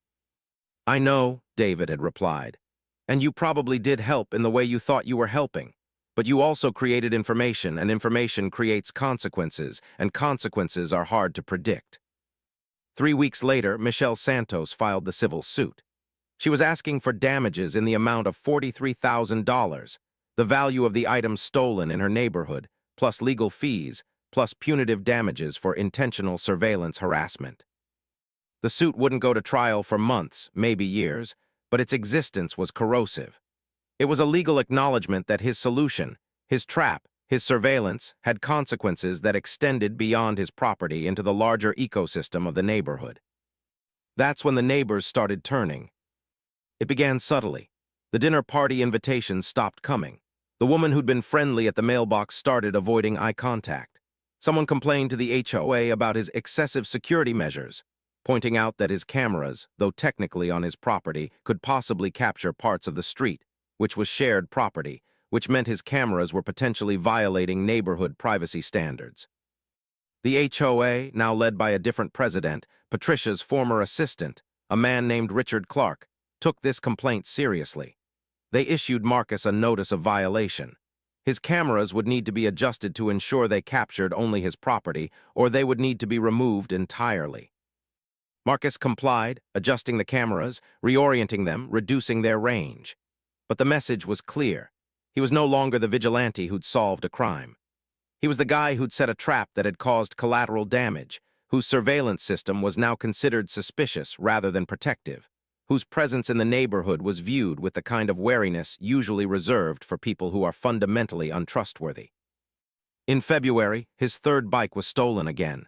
I know, David had replied. And you probably did help in the way you thought you were helping. But you also created information, and information creates consequences, and consequences are hard to predict. 3 weeks later, Michelle Santos filed the civil suit. She was asking for damages in the amount of $43,000, the value of the items stolen in her neighborhood, plus legal fees, plus punitive damages for intentional surveillance harassment. The suit wouldn't go to trial for months, maybe years, but its existence was corrosive. It was a legal acknowledgement that his solution, his trap, his surveillance, had consequences that extended beyond his property into the larger ecosystem of the neighborhood. That's when the neighbors started turning. It began subtly. The dinner party invitations stopped coming. The woman who'd been friendly at the mailbox started avoiding eye contact. Someone complained to the HOA about his excessive security measures, pointing out that his cameras, though technically on his property, could possibly capture parts of the street, which was shared property, which meant his cameras were potentially violating neighborhood privacy standards. The HOA, now led by a different president, Patricia's former assistant, a man named Richard Clark, took this complaint seriously. They issued Marcus a notice of violation. His cameras would need to be adjusted to ensure they captured only his property, or they would need to be removed entirely. Marcus complied, adjusting the cameras, reorienting them, reducing their range. But the message was clear. He was no longer the vigilante who'd solved a crime. He was the guy who'd set a trap that had caused collateral damage, whose surveillance system was now considered suspicious rather than protective, whose presence in the neighborhood was viewed with the kind of wariness usually reserved for people who are fundamentally untrustworthy. In February, his third bike was stolen again.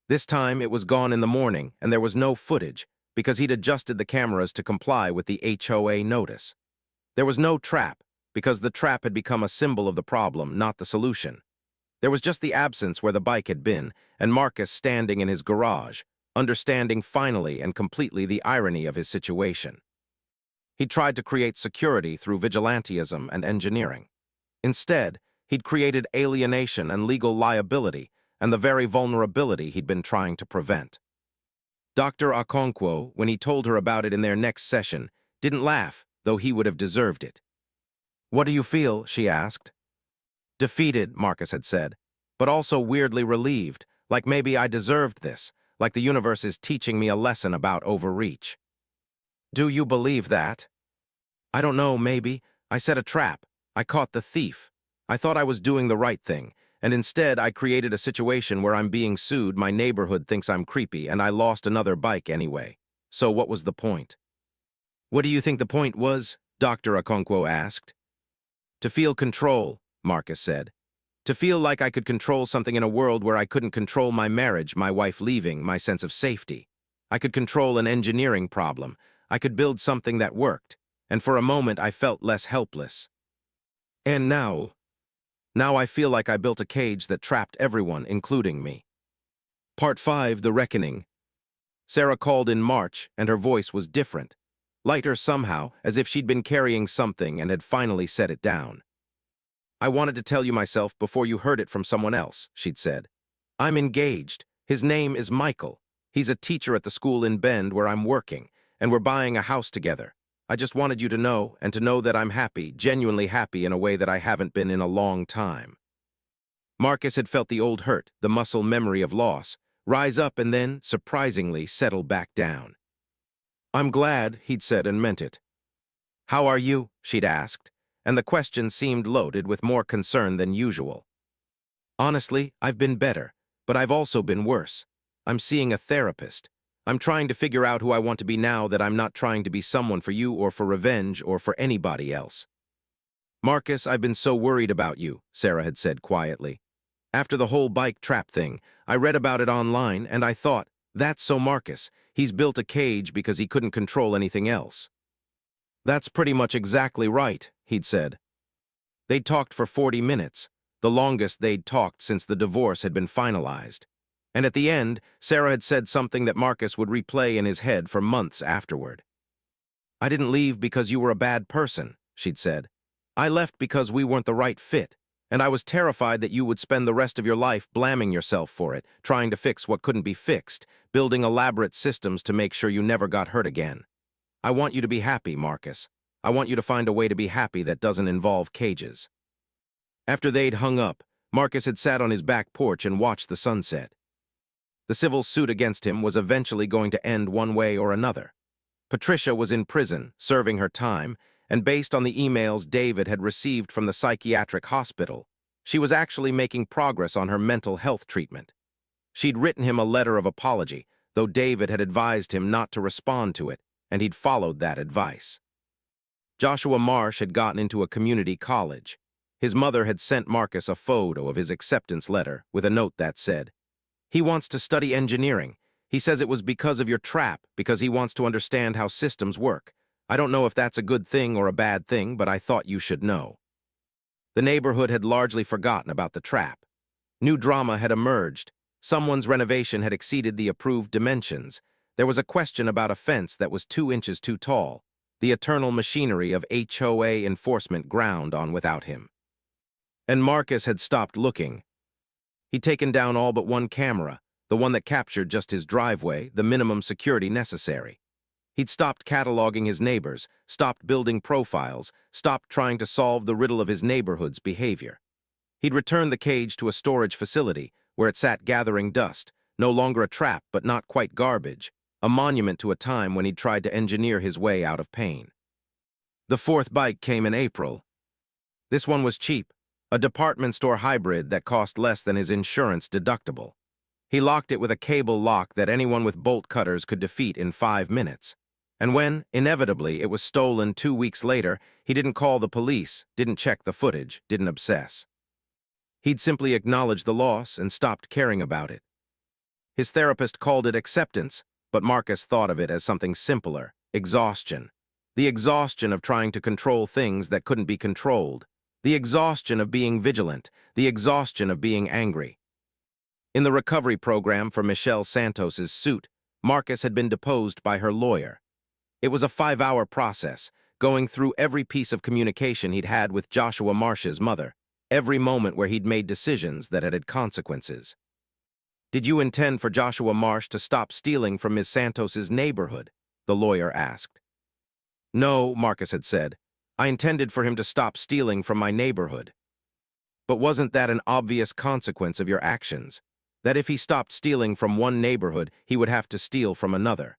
This time it was gone in the morning, and there was no footage because he'd adjusted the cameras to comply with the HOA notice. There was no trap because the trap had become a symbol of the problem, not the solution. There was just the absence where the bike had been, and Marcus standing in his garage, understanding finally and completely the irony of his situation. He tried to create security through vigilantism and engineering. Instead, he'd created alienation and legal liability and the very vulnerability he'd been trying to prevent. Dr. Okonkwo, when he told her about it in their next session, didn't laugh, though he would have deserved it. "What do you feel?" she asked. "Defeated," Marcus had said, "but also weirdly relieved, like maybe I deserved this, like the universe is teaching me a lesson about overreach." "Do you believe that?" "I don't know, maybe. I set a trap. I caught the thief. I thought I was doing the right thing, and instead I created a situation where I'm being sued, my neighborhood thinks I'm creepy, and I lost another bike anyway. So what was the point?" "What do you think the point was?" Dr. Okonkwo asked. "To feel control," Marcus said. "To feel like I could control something in a world where I couldn't control my marriage, my wife leaving, my sense of safety. I could control an engineering problem. I could build something that worked. And for a moment I felt less helpless. And now I feel like I built a cage that trapped everyone, including me." Part 5, The Reckoning. Sarah called in March, and her voice was different. Lighter somehow, as if she'd been carrying something and had finally set it down. "I wanted to tell you myself before you heard it from someone else," she'd said. "I'm engaged. His name is Michael. He's a teacher at the school in Bend where I'm working, and we're buying a house together. I just wanted you to know, and to know that I'm happy, genuinely happy in a way that I haven't been in a long time." Marcus had felt the old hurt, the muscle memory of loss, rise up and then, surprisingly, settle back down. "I'm glad," he'd said and meant it. "How are you?" she'd asked, and the question seemed loaded with more concern than usual. "Honestly, I've been better, but I've also been worse. I'm seeing a therapist. I'm trying to figure out who I want to be now that I'm not trying to be someone for you or for revenge or for anybody else." "Marcus, I've been so worried about you," Sarah had said quietly. "After the whole bike trap thing, I read about it online and I thought, that's so Marcus. He's built a cage because he couldn't control anything else." "That's pretty much exactly right," he'd said. They'd talked for 40 minutes, the longest they'd talked since the divorce had been finalized. And at the end, Sarah had said something that Marcus would replay in his head for months afterward. "I didn't leave because you were a bad person," she'd said. "I left because we weren't the right fit, And I was terrified that you would spend the rest of your life blaming yourself for it, trying to fix what couldn't be fixed, building elaborate systems to make sure you never got hurt again. I want you to be happy, Marcus. I want you to find a way to be happy that doesn't involve cages." After they'd hung up, Marcus had sat on his back porch and watched the sunset. The civil suit against him was eventually going to end one way or another. Patricia was in prison, serving her time, and based on the emails David had received from the psychiatric hospital, she was actually making progress on her mental health treatment. She'd written him a letter of apology, though David had advised him not to respond to it, and he'd followed that advice. Joshua Marsh had gotten into a community college. His mother had sent Marcus a photo of his acceptance letter with a note that said, "He wants to study engineering. He says it was because of your trap, because he wants to understand how systems work. I don't know if that's a good thing or a bad thing, but I thought you should know." The neighborhood had largely forgotten about the trap. New drama had emerged. Someone's renovation had exceeded the approved dimensions. There was a question about a fence that was 2 inches too tall. The eternal machinery of HOA enforcement ground on without him. And Marcus had stopped looking. He'd taken down all but one camera, the one that captured just his driveway, the minimum security necessary. He'd stopped cataloging his neighbors, stopped building profiles, stopped trying to solve the riddle of his neighborhood's behavior. He'd returned the cage to a storage facility, where it sat gathering dust, no longer a trap but not quite garbage, a monument to a time when he'd tried to engineer his way out of pain. The fourth bike came in April. This one was cheap, a department store hybrid that cost less than his insurance deductible. He locked it with a cable lock that anyone with bolt cutters could defeat in 5 minutes. And when, inevitably, it was stolen 2 weeks later, he didn't call the police, didn't check the footage, didn't obsess. He'd simply acknowledged the loss and stopped caring about it. His therapist called it acceptance, but Marcus thought of it as something simpler, exhaustion. The exhaustion of trying to control things that couldn't be controlled. The exhaustion of being vigilant. The exhaustion of being angry. In the recovery program for Michelle Santos's suit, Marcus had been deposed by her lawyer. It was a 5-hour process, going through every piece of communication he'd had with Joshua Marsh's mother, every moment where he'd made decisions that had consequences. "Did you intend for Joshua Marsh to stop stealing from Ms. Santos's neighborhood?" the lawyer asked. "No," Marcus had said. "I intended for him to stop stealing from my neighborhood." "But wasn't that an obvious consequence of your actions? That if he stopped stealing from one neighborhood, he would have to steal from another?"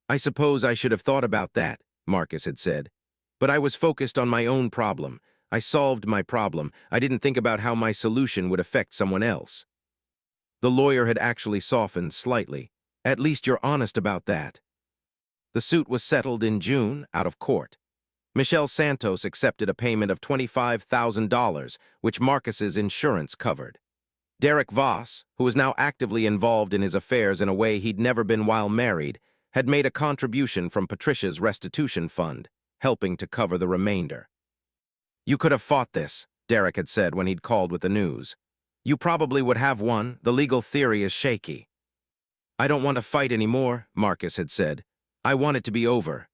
"I suppose I should have thought about that," Marcus had said. "But I was focused on my own problem. I solved my problem. I didn't think about how my solution would affect someone else." The lawyer had actually softened slightly. "At least you're honest about that." The suit was settled in June, out of court. Michelle Santos accepted a payment of $25,000, which Marcus's insurance covered. Derek Voss, who was now actively involved in his affairs in a way he'd never been while married, had made a contribution from Patricia's restitution fund, helping to cover the remainder. "You could have fought this," Derek had said when he'd called with the news. "You probably would have won. The legal theory is shaky." "I don't want to fight anymore," Marcus had said. "I want it to be over."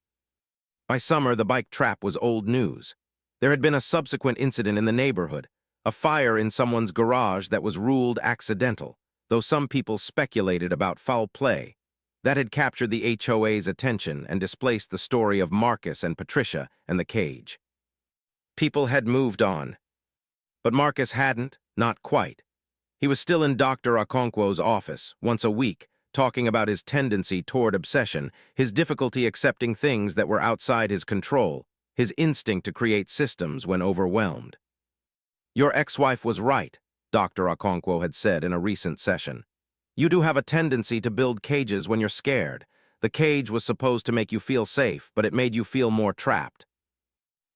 By summer, the bike trap was old news. There had been a subsequent incident in the neighborhood, a fire in someone's garage that was ruled accidental, though some people speculated about foul play. That had captured the HOA's attention and displaced the story of Marcus and Patricia and the cage. People had moved on. But Marcus hadn't, not quite. He was still in Dr. Okonkwo's office, once a week, talking about his tendency toward obsession, his difficulty accepting things that were outside his control, his instinct to create systems when overwhelmed. "Your ex-wife was right," Dr. Okonkwo had said in a recent session. "You do have a tendency to build cages when you're scared. The cage was supposed to make you feel safe, but it made you feel more trapped."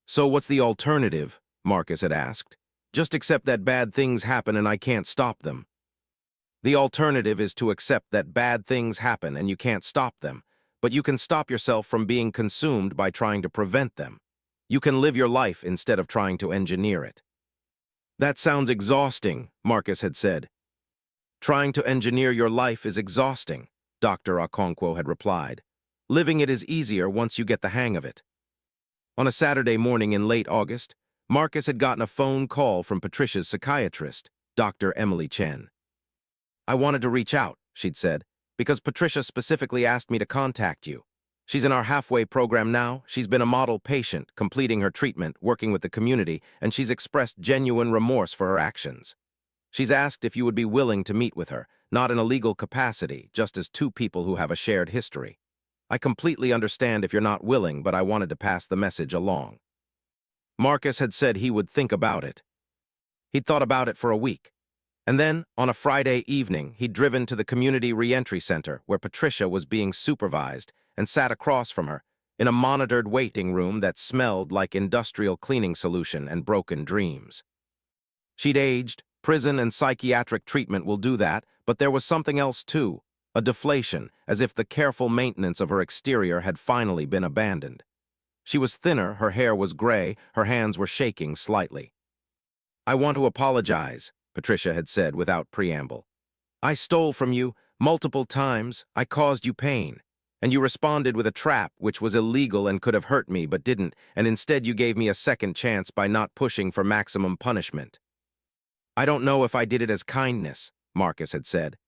"So what's the alternative?" Marcus had asked. "Just accept that bad things happen and I can't stop them." "The alternative is to accept that bad things happen and you can't stop them, but you can stop yourself from being consumed by trying to prevent them. You can live your life instead of trying to engineer it." "That sounds exhausting," Marcus had said. "Trying to engineer your life is exhausting," Dr. Okonkwo had replied. "Living it is easier once you get the hang of it." On a Saturday morning in late August, Marcus had gotten a phone call from Patricia's psychiatrist, Dr. Emily Chen. "I wanted to reach out," she'd said, "because Patricia specifically asked me to contact you. She's in our halfway program now. She's been a model patient, completing her treatment, working with the community, and she's expressed genuine remorse for her actions. She's asked if you would be willing to meet with her, not in a legal capacity, just as two people who have a shared history. I completely understand if you're not willing, but I wanted to pass the message along." Marcus had said he would think about it. He'd thought about it for a week. And then, on a Friday evening, he'd driven to the community reentry center where Patricia was being supervised and sat across from her in a monitored waiting room that smelled like industrial cleaning solution and broken dreams. She'd aged. Prison and psychiatric treatment will do that, but there was something else too, a deflation, as if the careful maintenance of her exterior had finally been abandoned. She was thinner, her hair was gray, her hands were shaking slightly. "I want to apologize," Patricia had said without preamble. "I stole from you multiple times, I caused you pain, and you responded with a trap which was illegal and could have hurt me but didn't, and instead you gave me a second chance by not pushing for maximum punishment." "I don't know if I did it as kindness," Marcus had said.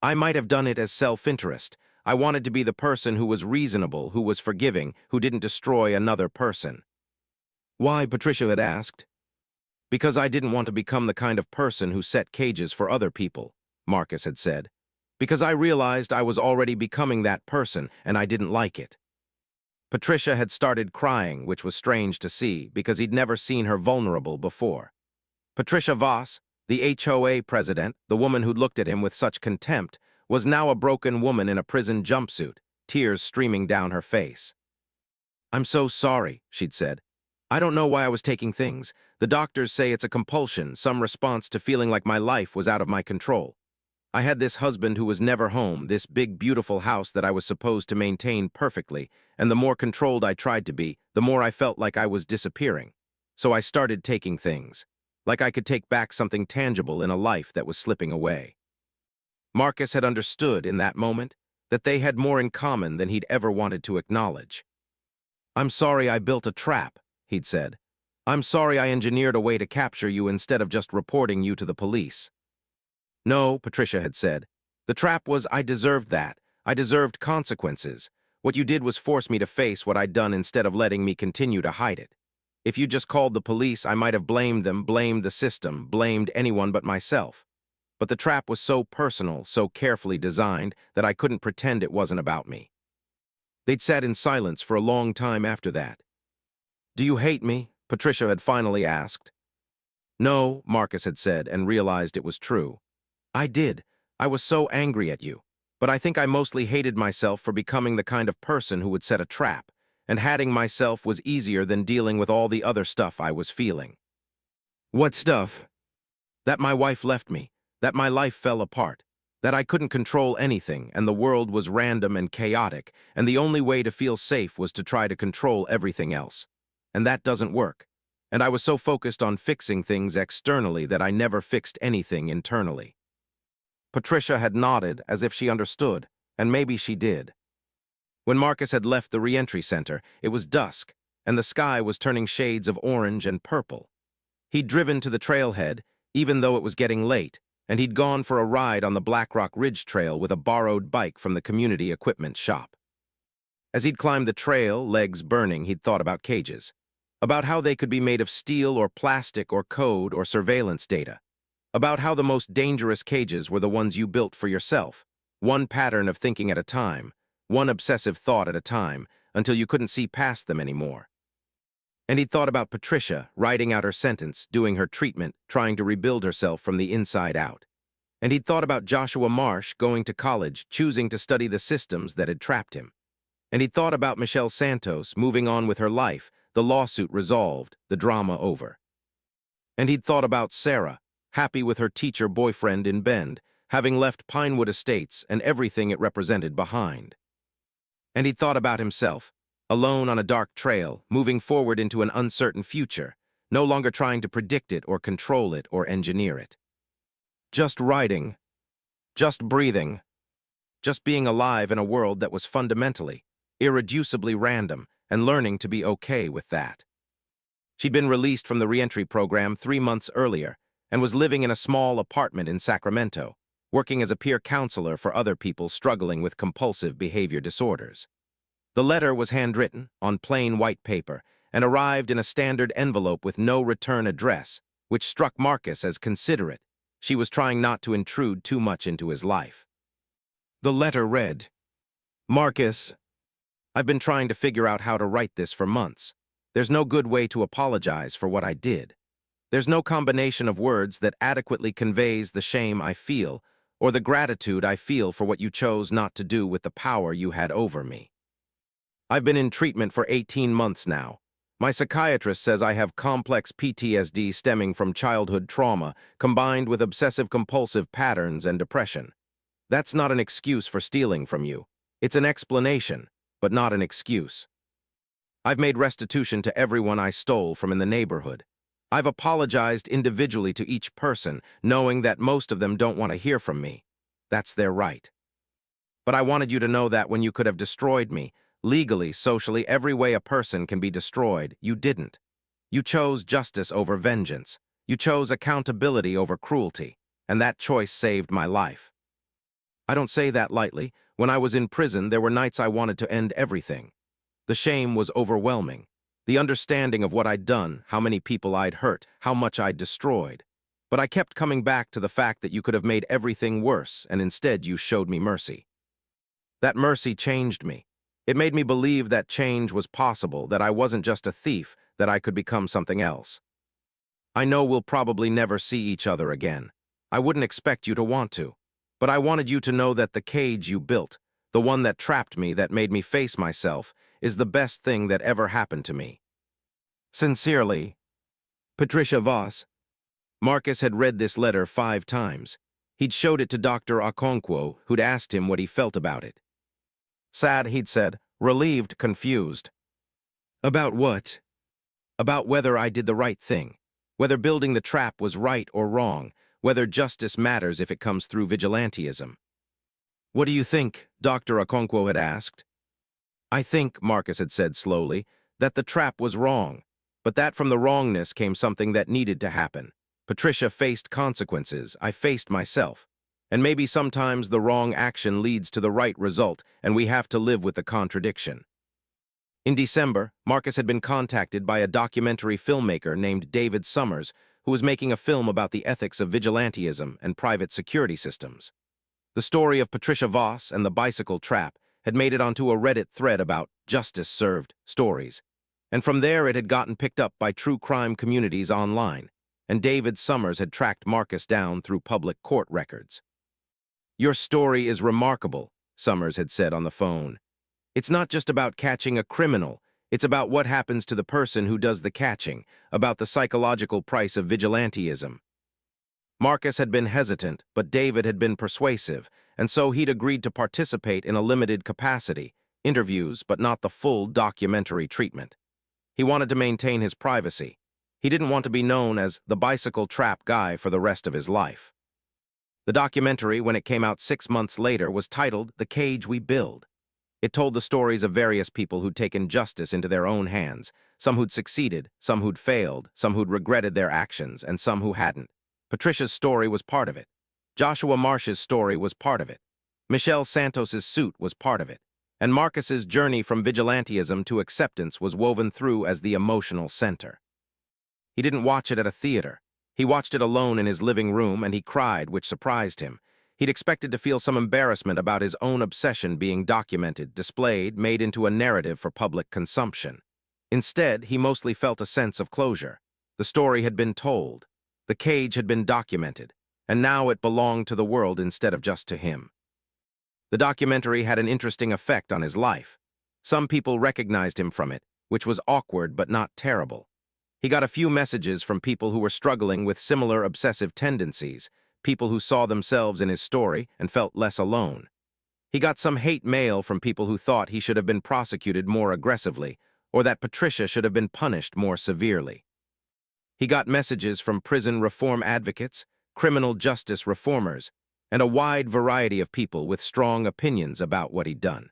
"I might have done it as self-interest. I wanted to be the person who was reasonable, who was forgiving, who didn't destroy another person." "Why?" Patricia had asked. "Because I didn't want to become the kind of person who set cages for other people," Marcus had said. "Because I realized I was already becoming that person, and I didn't like it." Patricia had started crying, which was strange to see, because he'd never seen her vulnerable before. Patricia Voss, the HOA president, the woman who'd looked at him with such contempt, was now a broken woman in a prison jumpsuit, tears streaming down her face. "I'm so sorry," she'd said. "I don't know why I was taking things. The doctors say it's a compulsion, some response to feeling like my life was out of my control. I had this husband who was never home, this big, beautiful house that I was supposed to maintain perfectly, and the more controlled I tried to be, the more I felt like I was disappearing. So I started taking things, like I could take back something tangible in a life that was slipping away." Marcus had understood in that moment that they had more in common than he'd ever wanted to acknowledge. "I'm sorry I built a trap," he'd said. "I'm sorry I engineered a way to capture you instead of just reporting you to the police." "No," Patricia had said. "The trap was I deserved that. I deserved consequences. What you did was force me to face what I'd done instead of letting me continue to hide it. If you just called the police, I might have blamed them, blamed the system, blamed anyone but myself. But the trap was so personal, so carefully designed, that I couldn't pretend it wasn't about me." They'd sat in silence for a long time after that. "Do you hate me?" Patricia had finally asked. "No," Marcus had said, and realized it was true. "I did. I was so angry at you. But I think I mostly hated myself for becoming the kind of person who would set a trap, and hating myself was easier than dealing with all the other stuff I was feeling." "What stuff?" "That my wife left me, that my life fell apart, that I couldn't control anything, and the world was random and chaotic, and the only way to feel safe was to try to control everything else. And that doesn't work. And I was so focused on fixing things externally that I never fixed anything internally." Patricia had nodded as if she understood, and maybe she did. When Marcus had left the reentry center, it was dusk, and the sky was turning shades of orange and purple. He'd driven to the trailhead, even though it was getting late, and he'd gone for a ride on the Black Rock Ridge Trail with a borrowed bike from the community equipment shop. As he'd climbed the trail, legs burning, he'd thought about cages, about how they could be made of steel or plastic or code or surveillance data, about how the most dangerous cages were the ones you built for yourself, one pattern of thinking at a time, one obsessive thought at a time, until you couldn't see past them anymore. And he'd thought about Patricia, writing out her sentence, doing her treatment, trying to rebuild herself from the inside out. And he'd thought about Joshua Marsh going to college, choosing to study the systems that had trapped him. And he'd thought about Michelle Santos, moving on with her life, the lawsuit resolved, the drama over. And he'd thought about Sarah, happy with her teacher boyfriend in Bend, having left Pinewood Estates and everything it represented behind. And he'd thought about himself, alone on a dark trail, moving forward into an uncertain future, no longer trying to predict it or control it or engineer it. Just riding, just breathing, just being alive in a world that was fundamentally, irreducibly random, and learning to be okay with that. She'd been released from the reentry program 3 months earlier and was living in a small apartment in Sacramento, working as a peer counselor for other people struggling with compulsive behavior disorders. The letter was handwritten on plain white paper and arrived in a standard envelope with no return address, which struck Marcus as considerate. She was trying not to intrude too much into his life. The letter read, "Marcus, I've been trying to figure out how to write this for months. There's no good way to apologize for what I did. There's no combination of words that adequately conveys the shame I feel or the gratitude I feel for what you chose not to do with the power you had over me. I've been in treatment for 18 months now. My psychiatrist says I have complex PTSD stemming from childhood trauma combined with obsessive-compulsive patterns and depression. That's not an excuse for stealing from you. It's an explanation, but not an excuse. I've made restitution to everyone I stole from in the neighborhood. I've apologized individually to each person, knowing that most of them don't want to hear from me. That's their right. But I wanted you to know that when you could have destroyed me, legally, socially, every way a person can be destroyed, you didn't. You chose justice over vengeance. You chose accountability over cruelty, and that choice saved my life. I don't say that lightly. When I was in prison, there were nights I wanted to end everything. The shame was overwhelming. The understanding of what I'd done, how many people I'd hurt, how much I'd destroyed. But I kept coming back to the fact that you could have made everything worse, and instead you showed me mercy. That mercy changed me. It made me believe that change was possible, that I wasn't just a thief, that I could become something else. I know we'll probably never see each other again. I wouldn't expect you to want to. But I wanted you to know that the cage you built, the one that trapped me, that made me face myself, is the best thing that ever happened to me. Sincerely, Patricia Voss." Marcus had read this letter 5 times. He'd showed it to Dr. Okonkwo, who'd asked him what he felt about it. "Sad," he'd said, "relieved, confused." "About what?" "About whether I did the right thing, whether building the trap was right or wrong, whether justice matters if it comes through vigilantism." "What do you think?" Dr. Okonkwo had asked. "I think," Marcus had said slowly, "that the trap was wrong, but that from the wrongness came something that needed to happen. Patricia faced consequences, I faced myself. And maybe sometimes the wrong action leads to the right result, and we have to live with the contradiction." In December, Marcus had been contacted by a documentary filmmaker named David Summers, who was making a film about the ethics of vigilantism and private security systems. The story of Patricia Voss and the bicycle trap had made it onto a Reddit thread about justice served stories, and from there it had gotten picked up by true crime communities online, and David Summers had tracked Marcus down through public court records. "Your story is remarkable," Summers had said on the phone. "It's not just about catching a criminal, it's about what happens to the person who does the catching, about the psychological price of vigilantism." Marcus had been hesitant, but David had been persuasive, and so he'd agreed to participate in a limited capacity, interviews, but not the full documentary treatment. He wanted to maintain his privacy. He didn't want to be known as the bicycle trap guy for the rest of his life. The documentary, when it came out 6 months later, was titled The Cage We Build. It told the stories of various people who'd taken justice into their own hands, some who'd succeeded, some who'd failed, some who'd regretted their actions, and some who hadn't. Patricia's story was part of it. Joshua Marsh's story was part of it. Michelle Santos's suit was part of it. And Marcus's journey from vigilantism to acceptance was woven through as the emotional center. He didn't watch it at a theater. He watched it alone in his living room, and he cried, which surprised him. He'd expected to feel some embarrassment about his own obsession being documented, displayed, made into a narrative for public consumption. Instead, he mostly felt a sense of closure. The story had been told. The cage had been documented, and now it belonged to the world instead of just to him. The documentary had an interesting effect on his life. Some people recognized him from it, which was awkward but not terrible. He got a few messages from people who were struggling with similar obsessive tendencies, people who saw themselves in his story and felt less alone. He got some hate mail from people who thought he should have been prosecuted more aggressively, or that Patricia should have been punished more severely. He got messages from prison reform advocates, criminal justice reformers, and a wide variety of people with strong opinions about what he'd done.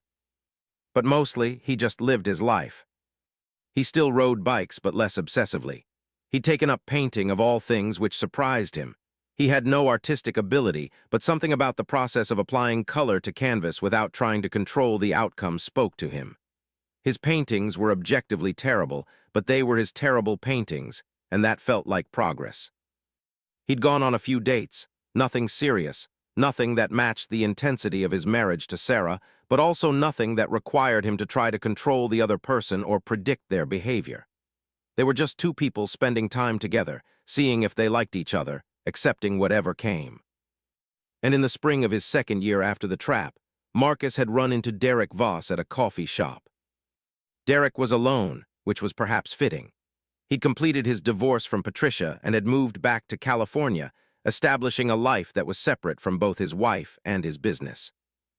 But mostly, he just lived his life. He still rode bikes, but less obsessively. He'd taken up painting of all things, which surprised him. He had no artistic ability, but something about the process of applying color to canvas without trying to control the outcome spoke to him. His paintings were objectively terrible, but they were his terrible paintings, and that felt like progress. He'd gone on a few dates, nothing serious, nothing that matched the intensity of his marriage to Sarah, but also nothing that required him to try to control the other person or predict their behavior. They were just two people spending time together, seeing if they liked each other, accepting whatever came. And in the spring of his second year after the trap, Marcus had run into Derek Voss at a coffee shop. Derek was alone, which was perhaps fitting. He'd completed his divorce from Patricia and had moved back to California, establishing a life that was separate from both his wife and his business.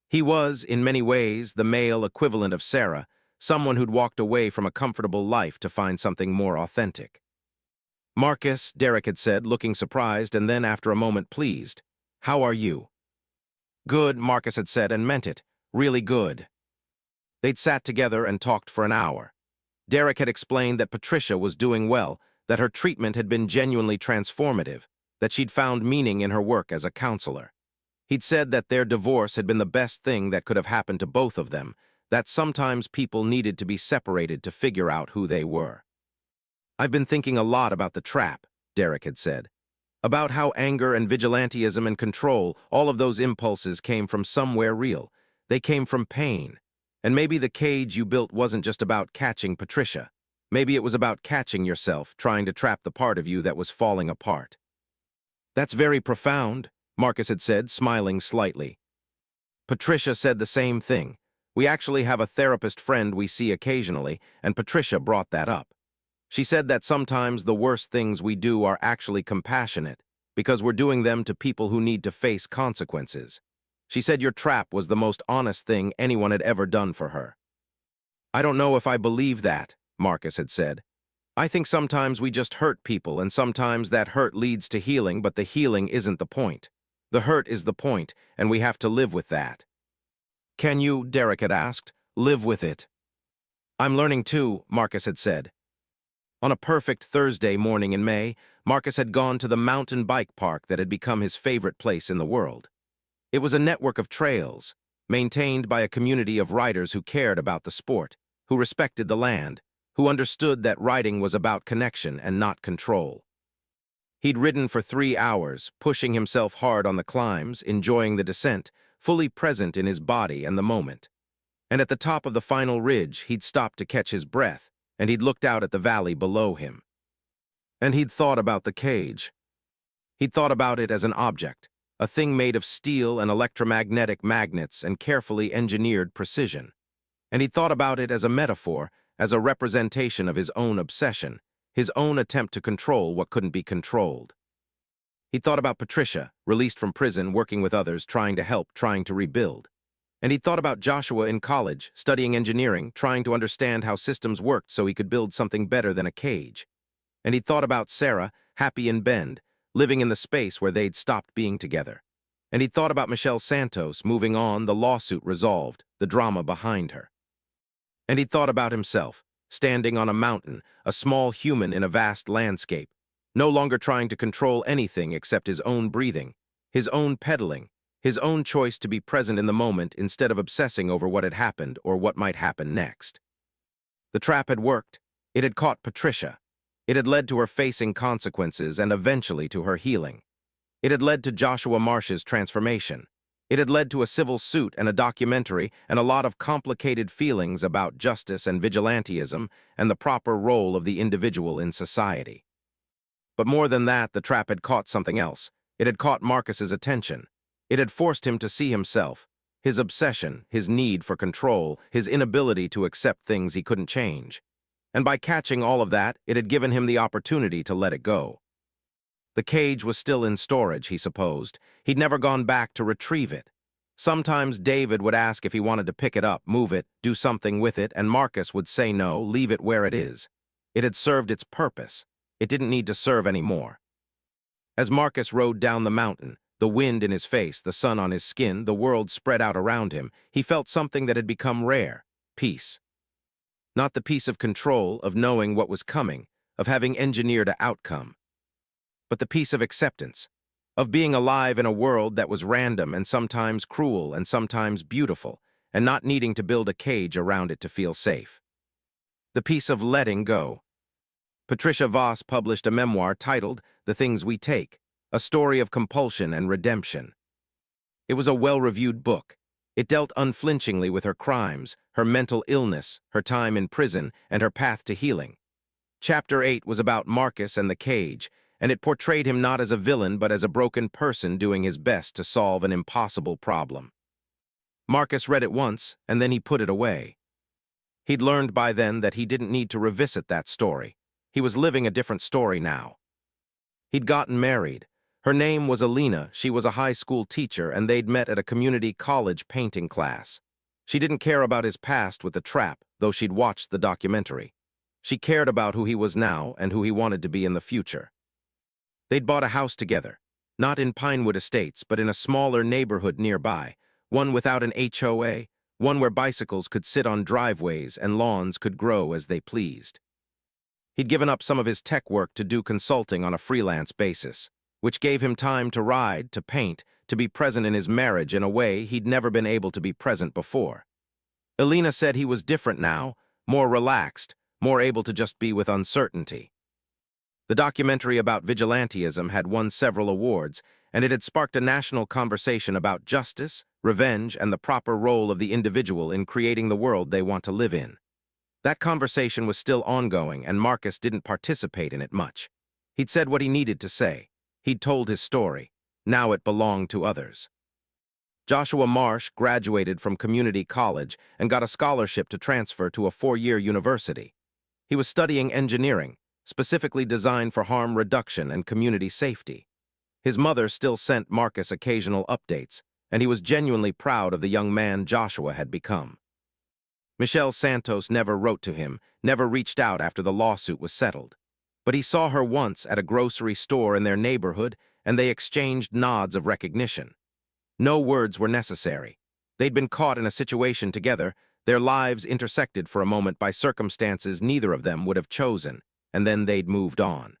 He was, in many ways, the male equivalent of Sarah, someone who'd walked away from a comfortable life to find something more authentic. "Marcus," Derek had said, looking surprised, and then, after a moment, pleased. "How are you?" "Good," Marcus had said, and meant it. "Really good." They'd sat together and talked for an hour. Derek had explained that Patricia was doing well, that her treatment had been genuinely transformative, that she'd found meaning in her work as a counselor. He'd said that their divorce had been the best thing that could have happened to both of them, that sometimes people needed to be separated to figure out who they were. "I've been thinking a lot about the trap," Derek had said. "About how anger and vigilantism and control, all of those impulses came from somewhere real. They came from pain. And maybe the cage you built wasn't just about catching Patricia. Maybe it was about catching yourself, trying to trap the part of you that was falling apart." "That's very profound," Marcus had said, smiling slightly. "Patricia said the same thing. We actually have a therapist friend we see occasionally, and Patricia brought that up. She said that sometimes the worst things we do are actually compassionate, because we're doing them to people who need to face consequences. She said your trap was the most honest thing anyone had ever done for her." "I don't know if I believe that," Marcus had said. "I think sometimes we just hurt people, and sometimes that hurt leads to healing, but the healing isn't the point. The hurt is the point, and we have to live with that." "Can you," Derek had asked, "live with it?" "I'm learning too," Marcus had said. On a perfect Thursday morning in May, Marcus had gone to the mountain bike park that had become his favorite place in the world. It was a network of trails, maintained by a community of riders who cared about the sport, who respected the land, who understood that riding was about connection and not control. He'd ridden for 3 hours, pushing himself hard on the climbs, enjoying the descent, fully present in his body and the moment. And at the top of the final ridge, he'd stopped to catch his breath, and he'd looked out at the valley below him. And he'd thought about the cage. He'd thought about it as an object, a thing made of steel and electromagnetic magnets and carefully engineered precision. And he'd thought about it as a metaphor, as a representation of his own obsession, his own attempt to control what couldn't be controlled. He'd thought about Patricia, released from prison, working with others, trying to help, trying to rebuild. And he'd thought about Joshua in college, studying engineering, trying to understand how systems worked so he could build something better than a cage. And he'd thought about Sarah, happy in Bend, living in the space where they'd stopped being together. And he'd thought about Michelle Santos, moving on, the lawsuit resolved, the drama behind her. And he'd thought about himself, standing on a mountain, a small human in a vast landscape, no longer trying to control anything except his own breathing, his own pedaling, his own choice to be present in the moment instead of obsessing over what had happened or what might happen next. The trap had worked. It had caught Patricia. It had led to her facing consequences and eventually to her healing. It had led to Joshua Marsh's transformation. It had led to a civil suit and a documentary and a lot of complicated feelings about justice and vigilantism and the proper role of the individual in society. But more than that, the trap had caught something else. It had caught Marcus's attention. It had forced him to see himself, his obsession, his need for control, his inability to accept things he couldn't change. And by catching all of that, it had given him the opportunity to let it go. The cage was still in storage, he supposed. He'd never gone back to retrieve it. Sometimes David would ask if he wanted to pick it up, move it, do something with it, and Marcus would say no, leave it where it is. It had served its purpose. It didn't need to serve anymore. As Marcus rode down the mountain, the wind in his face, the sun on his skin, the world spread out around him, he felt something that had become rare: peace. Not the peace of control, of knowing what was coming, of having engineered an outcome, but the peace of acceptance, of being alive in a world that was random and sometimes cruel and sometimes beautiful, and not needing to build a cage around it to feel safe. The peace of letting go. Patricia Voss published a memoir titled The Things We Take, a story of compulsion and redemption. It was a well-reviewed book. It dealt unflinchingly with her crimes, her mental illness, her time in prison, and her path to healing. Chapter 8 was about Marcus and the cage, and it portrayed him not as a villain but as a broken person doing his best to solve an impossible problem. Marcus read it once, and then he put it away. He'd learned by then that he didn't need to revisit that story. He was living a different story now. He'd gotten married. Her name was Alina, she was a high school teacher, and they'd met at a community college painting class. She didn't care about his past with the trap, though she'd watched the documentary. She cared about who he was now and who he wanted to be in the future. They'd bought a house together, not in Pinewood Estates, but in a smaller neighborhood nearby, one without an HOA, one where bicycles could sit on driveways and lawns could grow as they pleased. He'd given up some of his tech work to do consulting on a freelance basis, which gave him time to ride, to paint, to be present in his marriage in a way he'd never been able to be present before. Alina said he was different now, more relaxed, more able to just be with uncertainty. The documentary about vigilantism had won several awards, and it had sparked a national conversation about justice, revenge, and the proper role of the individual in creating the world they want to live in. That conversation was still ongoing, and Marcus didn't participate in it much. He'd said what he needed to say. He'd told his story. Now it belonged to others. Joshua Marsh graduated from community college and got a scholarship to transfer to a 4-year university. He was studying engineering, specifically designed for harm reduction and community safety. His mother still sent Marcus occasional updates, and he was genuinely proud of the young man Joshua had become. Michelle Santos never wrote to him, never reached out after the lawsuit was settled. But he saw her once at a grocery store in their neighborhood, and they exchanged nods of recognition. No words were necessary. They'd been caught in a situation together, their lives intersected for a moment by circumstances neither of them would have chosen, and then they'd moved on.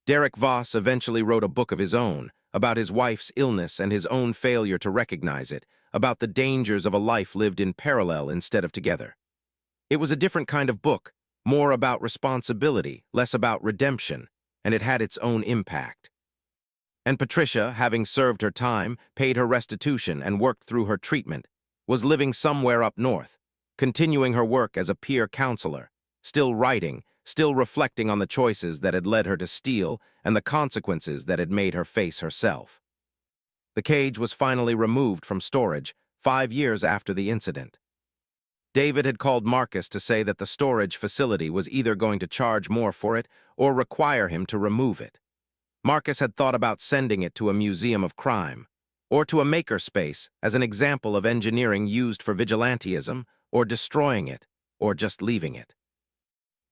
Derek Voss eventually wrote a book of his own, about his wife's illness and his own failure to recognize it, about the dangers of a life lived in parallel instead of together. It was a different kind of book, more about responsibility, less about redemption, and it had its own impact. And Patricia, having served her time, paid her restitution, and worked through her treatment, was living somewhere up north, continuing her work as a peer counselor, still writing, still reflecting on the choices that had led her to steal and the consequences that had made her face herself. The cage was finally removed from storage 5 years after the incident. David had called Marcus to say that the storage facility was either going to charge more for it or require him to remove it. Marcus had thought about sending it to a museum of crime, or to a makerspace as an example of engineering used for vigilantism, or destroying it, or just leaving it.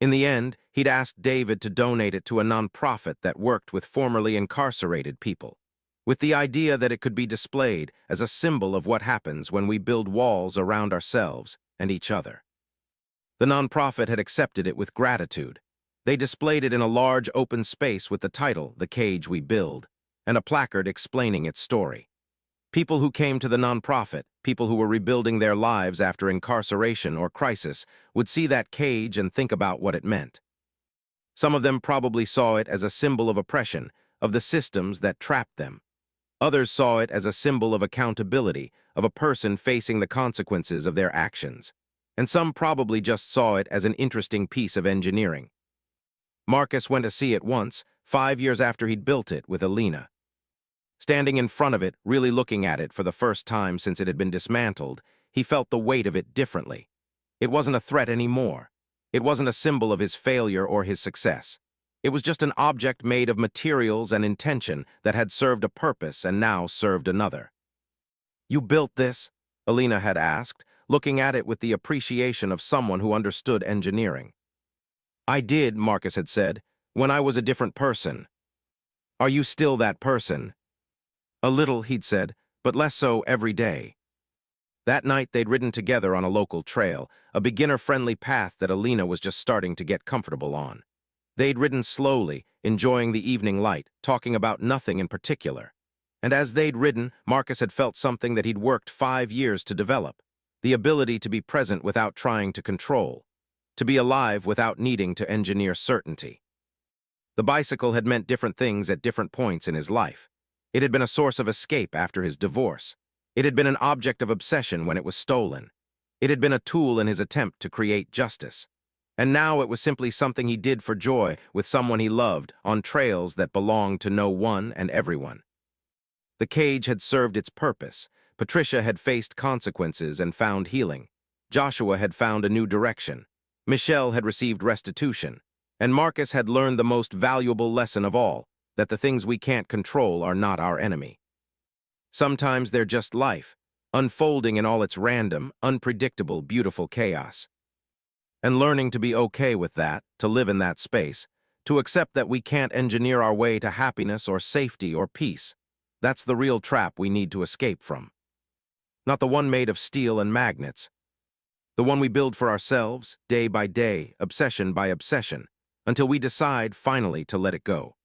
In the end, he'd asked David to donate it to a nonprofit that worked with formerly incarcerated people, with the idea that it could be displayed as a symbol of what happens when we build walls around ourselves and each other. The nonprofit had accepted it with gratitude. They displayed it in a large open space with the title, The Cage We Build, and a placard explaining its story. People who came to the nonprofit, people who were rebuilding their lives after incarceration or crisis, would see that cage and think about what it meant. Some of them probably saw it as a symbol of oppression, of the systems that trapped them. Others saw it as a symbol of accountability, of a person facing the consequences of their actions. And some probably just saw it as an interesting piece of engineering. Marcus went to see it once, 5 years after he'd built it with Alina. Standing in front of it, really looking at it for the first time since it had been dismantled, he felt the weight of it differently. It wasn't a threat anymore. It wasn't a symbol of his failure or his success. It was just an object made of materials and intention that had served a purpose and now served another. "You built this?" Alina had asked, looking at it with the appreciation of someone who understood engineering. "I did," Marcus had said, "when I was a different person." "Are you still that person?" "A little," he'd said, "but less so every day." That night, they'd ridden together on a local trail, a beginner-friendly path that Alina was just starting to get comfortable on. They'd ridden slowly, enjoying the evening light, talking about nothing in particular. And as they'd ridden, Marcus had felt something that he'd worked 5 years to develop: the ability to be present without trying to control, to be alive without needing to engineer certainty. The bicycle had meant different things at different points in his life. It had been a source of escape after his divorce. It had been an object of obsession when it was stolen. It had been a tool in his attempt to create justice. And now it was simply something he did for joy with someone he loved on trails that belonged to no one and everyone. The cage had served its purpose. Patricia had faced consequences and found healing. Joshua had found a new direction. Michelle had received restitution. And Marcus had learned the most valuable lesson of all, that the things we can't control are not our enemy. Sometimes they're just life, unfolding in all its random, unpredictable, beautiful chaos. And learning to be okay with that, to live in that space, to accept that we can't engineer our way to happiness or safety or peace. That's the real trap we need to escape from. Not the one made of steel and magnets. The one we build for ourselves, day by day, obsession by obsession, until we decide finally to let it go.